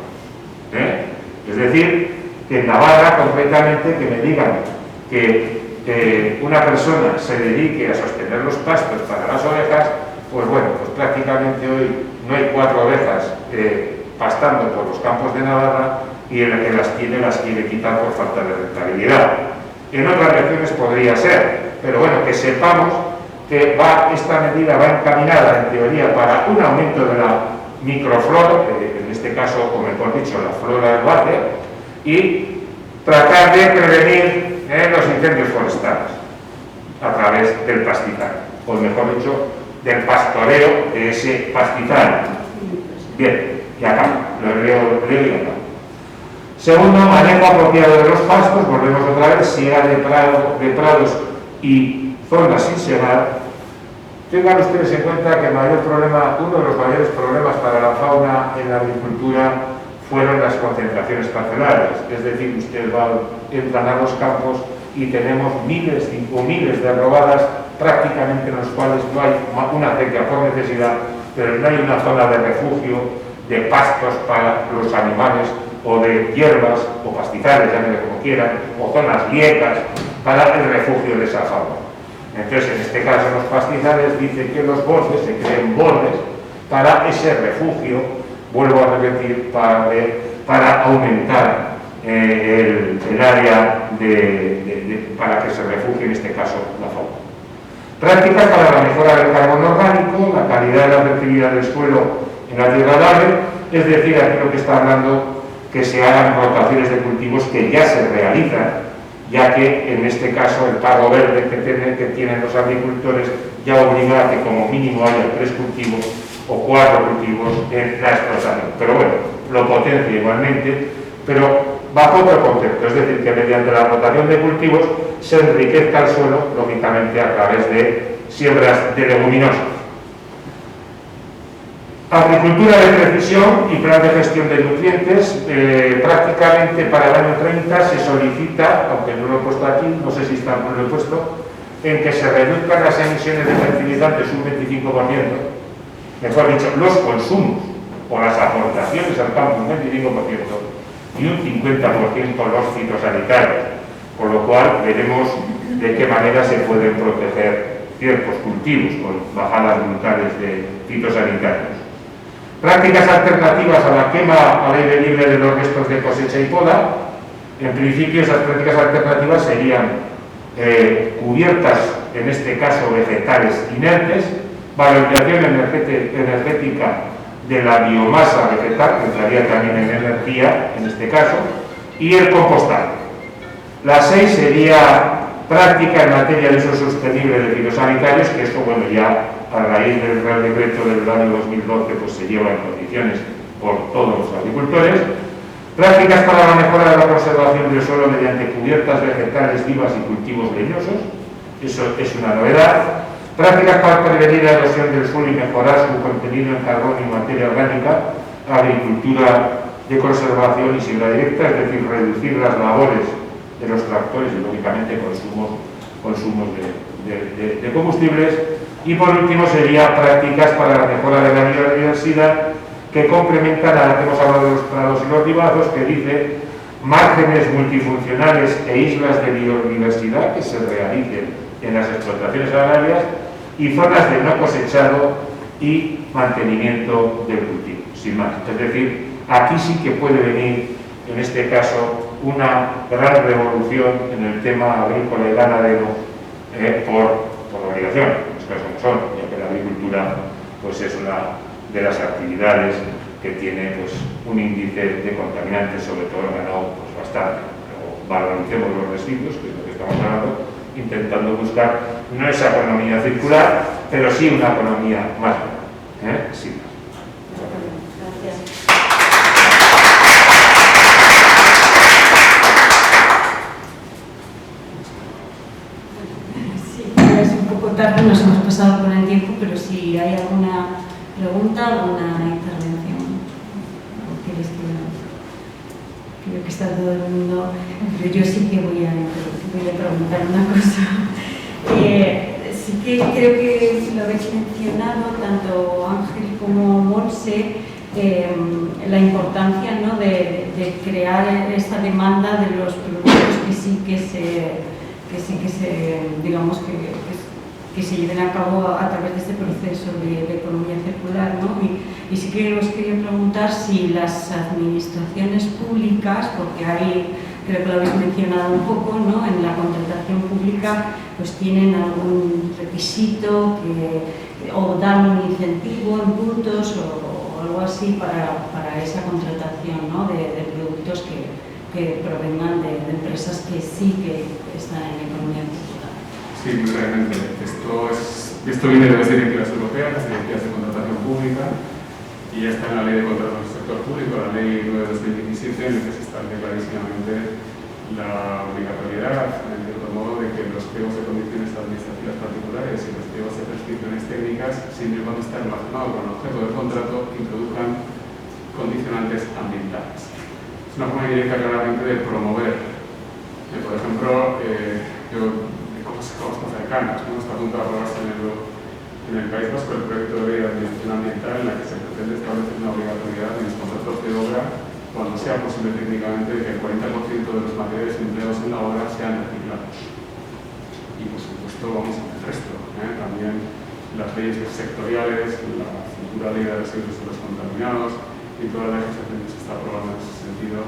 Es decir, que en Navarra, concretamente, que me digan que una persona se dedique a sostener los pastos para las ovejas, pues bueno, pues prácticamente hoy no hay 4 ovejas pastando por los campos de Navarra, y el que las tiene las quiere quitar por falta de rentabilidad. En otras regiones podría ser, pero bueno, que sepamos que esta medida va encaminada, en teoría, para un aumento de la microflora, en este caso, o mejor dicho, la flora herbácea, y tratar de prevenir los incendios forestales a través del pastizal, o mejor dicho, del pastoreo de ese pastizal. Bien, y acá, lo leo y acá. Segundo, manejo apropiado de los pastos, volvemos otra vez, siega de prados y zonas sin segar. Tengan ustedes en cuenta que uno de los mayores problemas para la fauna en la agricultura fueron las concentraciones parcelarias. Es decir, ustedes entran a los campos y tenemos miles de robadas, prácticamente en los cuales no hay una acequia por necesidad, pero no hay una zona de refugio, de pastos para los animales, o de hierbas, o pastizales, llámenle como quieran, o zonas liecas para el refugio de esa fauna. Entonces, en este caso, los pastizales dicen que los bordes, se creen bordes para ese refugio, vuelvo a repetir, para aumentar el área para que se refugie, en este caso, la fauna. Prácticas para la mejora del carbono orgánico, la calidad de la fertilidad del suelo en la tierra larga, es decir, aquí lo que está hablando que se hagan rotaciones de cultivos que ya se realizan, ya que en este caso el pago verde que tienen los agricultores ya obliga a que como mínimo haya 3 cultivos o 4 cultivos en la explotación. Pero bueno, lo potencia igualmente, pero bajo otro concepto, es decir, que mediante la rotación de cultivos se enriquezca el suelo, lógicamente a través de siembras de leguminosas. Agricultura de precisión y plan de gestión de nutrientes. Prácticamente para el año 30 se solicita, aunque no lo he puesto aquí, no sé si está, no lo he puesto, en que se reduzcan las emisiones de fertilizantes un 25%, mejor dicho, los consumos o las aportaciones al campo un 25% y un 50% los fitosanitarios, con lo cual veremos de qué manera se pueden proteger ciertos cultivos con bajadas brutales de fitosanitarios. Prácticas alternativas a la quema al aire libre de los restos de cosecha y poda. En principio esas prácticas alternativas serían cubiertas, en este caso vegetales inertes, valorización energética de la biomasa vegetal, que entraría también en energía en este caso, y el compostaje. La 6 sería práctica en materia de uso sostenible de fitosanitarios, que esto, bueno, ya a raíz del Real Decreto del año 2012 pues se lleva en condiciones por todos los agricultores. Prácticas para la mejora de la conservación del suelo mediante cubiertas vegetales vivas y cultivos leñosos, eso es una novedad. Prácticas para prevenir la erosión del suelo y mejorar su contenido en carbono y materia orgánica, agricultura de conservación y siembra directa, es decir, reducir las labores de los tractores y lógicamente consumos de combustibles. Y por último sería prácticas para la mejora de la biodiversidad, que complementan a la que hemos hablado de los prados y los ribazos, que dice márgenes multifuncionales e islas de biodiversidad que se realicen en las explotaciones agrarias y zonas de no cosechado y mantenimiento del cultivo, sin más. Es decir, aquí sí que puede venir, en este caso, una gran revolución en el tema agrícola y ganadero por obligación, las cosas como son, ya que la agricultura pues, es una de las actividades que tiene pues, un índice de contaminantes, sobre todo el ganado, pues, bastante. Pero valoricemos los residuos, que es lo que estamos hablando, intentando buscar no esa economía circular, pero sí una economía más buena. Sí. Es un poco tarde, nos hemos pasado con el tiempo, pero si hay alguna pregunta, alguna intervención, ¿queréis que creo que está todo el mundo? Pero yo sí que voy a preguntar una cosa. Sí que creo que lo habéis mencionado, tanto Ángel como Monse, la importancia, ¿no?, de crear esta demanda de los productos que sí que se digamos que se lleven a cabo a través de este proceso de economía circular, ¿no? Y sí que os quería preguntar si las administraciones públicas, porque ahí creo que lo habéis mencionado un poco, ¿no?, en la contratación pública, pues tienen algún requisito o dan un incentivo en puntos o algo así para esa contratación, ¿no?, de productos que provengan de empresas que sí que están en economía circular. Sí, muy brevemente. Esto viene de las directivas europeas, las directivas de contratación pública, y ya está en la ley de contratos del sector público, la ley 9/2017, en la que se establece clarísimamente la obligatoriedad, en cierto modo, de que los pliegos de condiciones administrativas particulares y los pliegos de prescripciones técnicas, siempre y cuando estén relacionados con el objeto del contrato, introduzcan condicionantes ambientales. Es una forma directa claramente de promover. Por ejemplo, cosas cercanas, ¿no? Está a punto de aprobarse en el País Vasco el proyecto de ley de administración ambiental en la que se pretende establecer una obligatoriedad en los contratos de obra, cuando sea posible técnicamente, que el 40% de los materiales empleados en la obra sean reciclados. Y por supuesto vamos a ver el resto. También las leyes sectoriales, la futura ley de residuos contaminados y toda la legislación que se está aprobando en ese sentido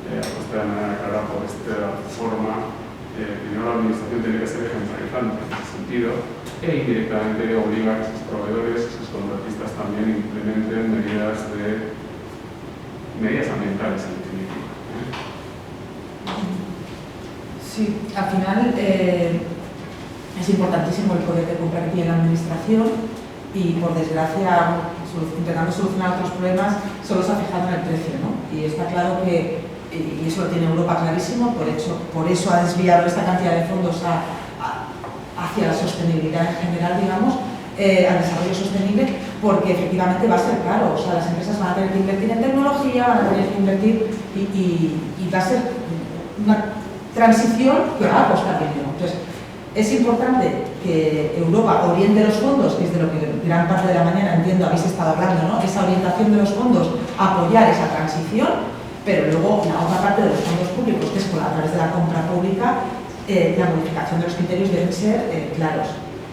puesta de manera clara por esta forma. Primero, la administración tiene que ser ejemplarizante en ese sentido e indirectamente obliga a que sus proveedores y sus contratistas también implementen medidas ambientales en definitiva. Sí, al final es importantísimo el poder de compra que tiene la administración y, por desgracia, intentando solucionar otros problemas, solo se ha fijado en el precio, ¿no? Y está claro que, y eso lo tiene Europa clarísimo, por eso ha desviado esta cantidad de fondos hacia la sostenibilidad en general, digamos, al desarrollo sostenible, porque efectivamente va a ser caro. O sea, las empresas van a tener que invertir en tecnología, van a tener que invertir y va a ser una transición que va a costar dinero. Entonces, es importante que Europa oriente los fondos, que es de lo que gran parte de la mañana, entiendo, habéis estado hablando, ¿no? Esa orientación de los fondos a apoyar esa transición, pero luego la otra parte de los fondos públicos, que es a través de la compra pública, la modificación de los criterios deben ser claros.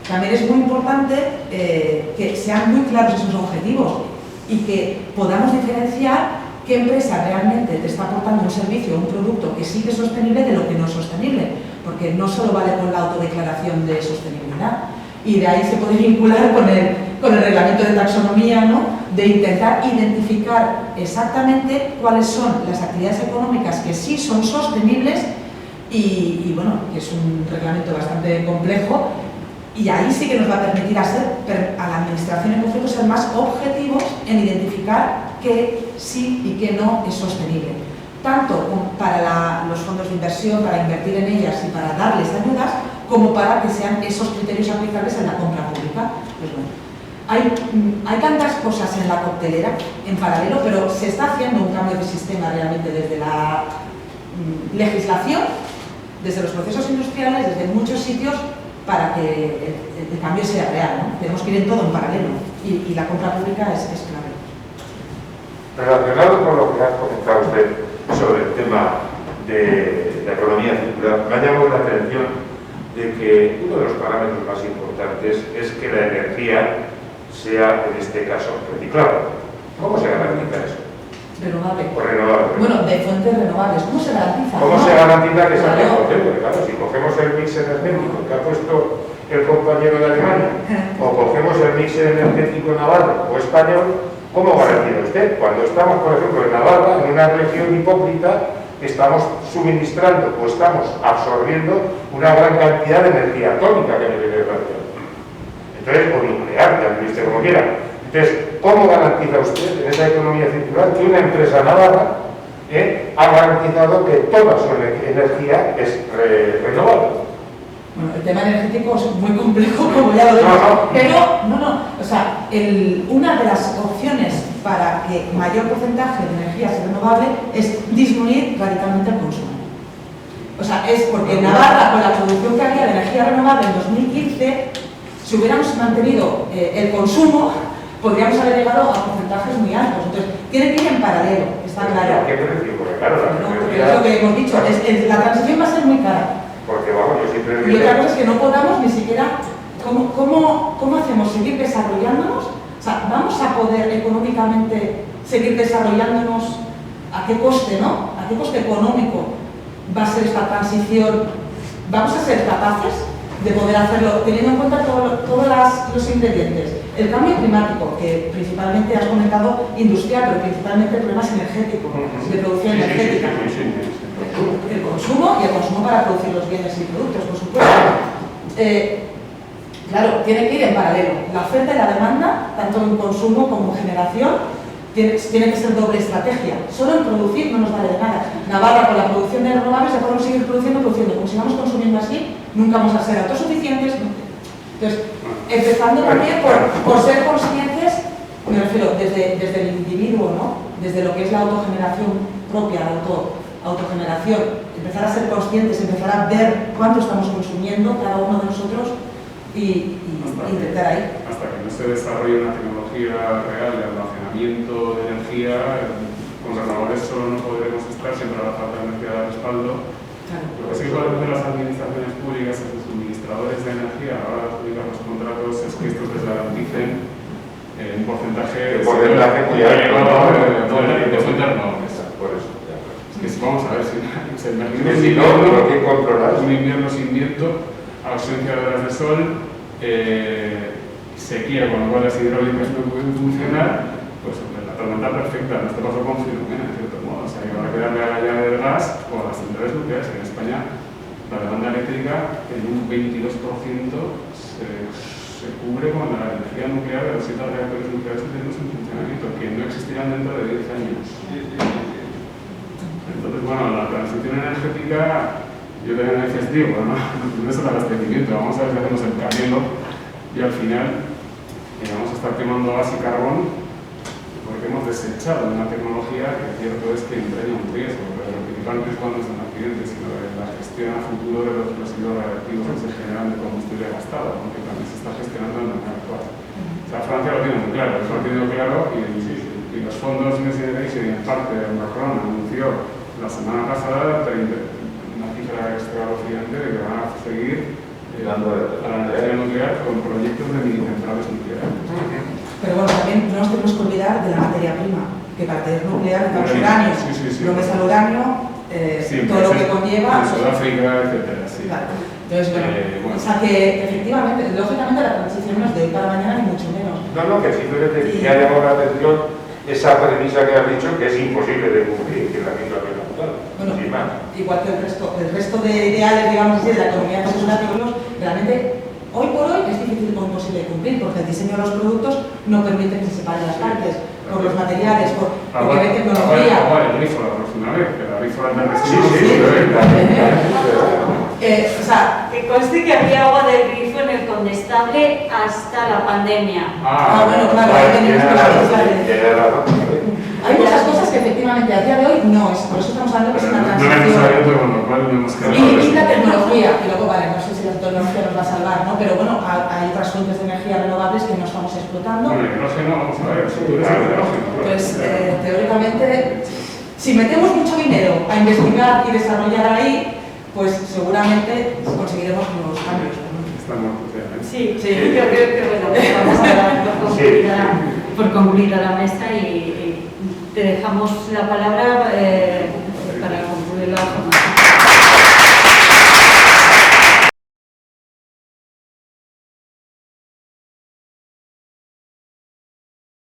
También es muy importante que sean muy claros esos objetivos y que podamos diferenciar qué empresa realmente te está aportando un servicio o un producto que sí que es sostenible de lo que no es sostenible, porque no solo vale con la autodeclaración de sostenibilidad. Y de ahí se puede vincular con el reglamento de taxonomía, ¿no? De intentar identificar exactamente cuáles son las actividades económicas que sí son sostenibles y bueno, que es un reglamento bastante complejo, y ahí sí que nos va a permitir a la administración en concreto ser más objetivos en identificar qué sí y qué no es sostenible, tanto para los fondos de inversión, para invertir en ellas y para darles ayudas, como para que sean esos criterios aplicables en la compra pública. Pues bueno, hay tantas cosas en la coctelera en paralelo, pero se está haciendo un cambio de sistema realmente desde la legislación, desde los procesos industriales, desde muchos sitios, para que el cambio sea real, ¿no? Tenemos que ir en todo en paralelo y la compra pública es clave. Relacionado con lo que ha comentado usted sobre el tema de la economía circular, me ha llamado la atención de que uno de los parámetros más importantes es que la energía sea, en este caso, reciclable. ¿Cómo se garantiza eso? Renovable. O renovable. Bueno, de fuentes renovables. ¿Cómo se garantiza? ¿Cómo se garantiza que sea Claro. potente? Claro, si cogemos el mix energético que ha puesto el compañero de Alemania, o cogemos el mix energético navarro o español, ¿cómo garantiza usted? Cuando estamos, por ejemplo, en Navarra, en una región hipócrita, estamos suministrando o estamos absorbiendo una gran cantidad de energía atómica que viene de Francia. Entonces, o nuclear, ya lo viste como quiera. Entonces, ¿cómo garantiza usted en esa economía circular que una empresa navarra ha garantizado que toda su energía es renovable? Bueno, el tema energético es muy complejo, como ya lo vemos. Pero, o sea, una de las opciones para que mayor porcentaje de energía sea renovable es disminuir radicalmente el consumo. O sea, es porque en Navarra, con la producción que había de energía renovable en 2015, si hubiéramos mantenido el consumo, podríamos haber llegado a porcentajes muy altos. Entonces, tiene que ir en paralelo, está claro. ¿A qué precio? Porque claro, Porque es lo que hemos dicho, la transición va a ser muy cara. Porque vamos, yo siempre... Y otra cosa es que no podamos ni siquiera... ¿Cómo hacemos? ¿Seguir desarrollándonos? O sea, ¿vamos a poder económicamente seguir desarrollándonos? ¿A qué coste, no? ¿A qué coste económico va a ser esta transición? ¿Vamos a ser capaces de poder hacerlo teniendo en cuenta todos los ingredientes? El cambio climático, que principalmente has comentado industrial, pero principalmente problemas energéticos, de producción energética. El consumo y el consumo para producir los bienes y productos, por supuesto. Claro, tiene que ir en paralelo. La oferta y la demanda, tanto en consumo como en generación, tiene que ser doble estrategia. Solo en producir no nos vale de nada. Navarra, con la producción de renovables, ya podemos seguir produciendo. Como sigamos consumiendo así, nunca vamos a ser autosuficientes. Entonces, empezando también por ser conscientes, me refiero desde el individuo, ¿no? Desde lo que es la autogeneración propia, la autogeneración, empezar a ser conscientes, empezar a ver cuánto estamos consumiendo cada uno de nosotros y intentar ahí. Hasta que no se desarrolle una tecnología real de almacenamiento de energía, con renovables solo no podremos estar, siempre la falta de energía de respaldo. Claro. Lo que sí pueden hacer las administraciones públicas y los suministradores de energía a la hora de adjudicar los contratos es que estos les garanticen un porcentaje muy elevado de fuentes renovables. Por eso. Y Que si vamos a ver, si el Berlín Que si no, pero ¿qué controlar? un invierno sin viento, ausencia de horas de sol, sequía, con lo cual las hidráulicas no pueden funcionar, pues hombre, la tormenta perfecta. Esto pasó con Filomena, en cierto modo. O sea, que habrá que darle a la llave del gas o a las centrales nucleares. En España, la demanda eléctrica en un 22% se cubre con la energía nuclear de los 7 reactores nucleares que tenemos en funcionamiento, que no existirán dentro de 10 años. Entonces, bueno, la transición energética, yo también a veces digo, ¿no? No es el abastecimiento, vamos a ver si hacemos el camino y al final vamos a estar quemando gas y carbón porque hemos desechado una tecnología que cierto es que entraña un riesgo, pero lo principal no es cuando es un accidente, sino de la gestión a futuro de los residuos radiactivos que se generan de combustible gastado, aunque también se está gestionando en la manera actual. O sea, Francia lo tiene muy claro, eso lo tiene claro y los fondos Next Generation, en parte Macron anunció la semana pasada una cifra extraordinaria de que van a seguir dando a la energía nuclear con proyectos de mini centrales nucleares. Pero bueno, también no nos tenemos que olvidar de la materia prima, que para tener nuclear necesitamos uranio. No ves al uranio, todo lo que conlleva. En Sudáfrica, etcétera, sí. Claro. Entonces, bueno, o sea que efectivamente, lógicamente la transición no es de hoy para mañana, ni mucho menos. No, que simplemente me ha llamado la atención esa premisa que has dicho, que es imposible de cumplir, que es la misma que la actual. Bueno, igual que el resto de ideales, digamos, de la economía que se realmente hoy por hoy es difícil o imposible de cumplir porque el diseño de los productos no permite que se separen las partes, por los materiales, porque hay tecnología. El grifo la próxima vez, que la grifo la o sea, que conste que había agua del grifo en el condestable hasta la pandemia. Bueno, claro, ahí tenemos que hay muchas cosas que efectivamente a día de hoy no es, por eso estamos hablando que es una transición. No es necesario, pero con lo cual no hemos quedado. Y la tecnología, y luego, vale, no sé si la tecnología nos va a salvar, ¿no? Pero bueno, hay otras fuentes de energía renovables que no estamos explotando. Bueno, el hidrógeno, vamos a ver, si tú eres el hidrógeno. Pues teóricamente, si metemos mucho dinero a investigar y desarrollar ahí, pues seguramente conseguiremos nuevos cambios. Estamos, sí, yo creo que bueno, vamos a dar por concluir a la mesa y te dejamos la palabra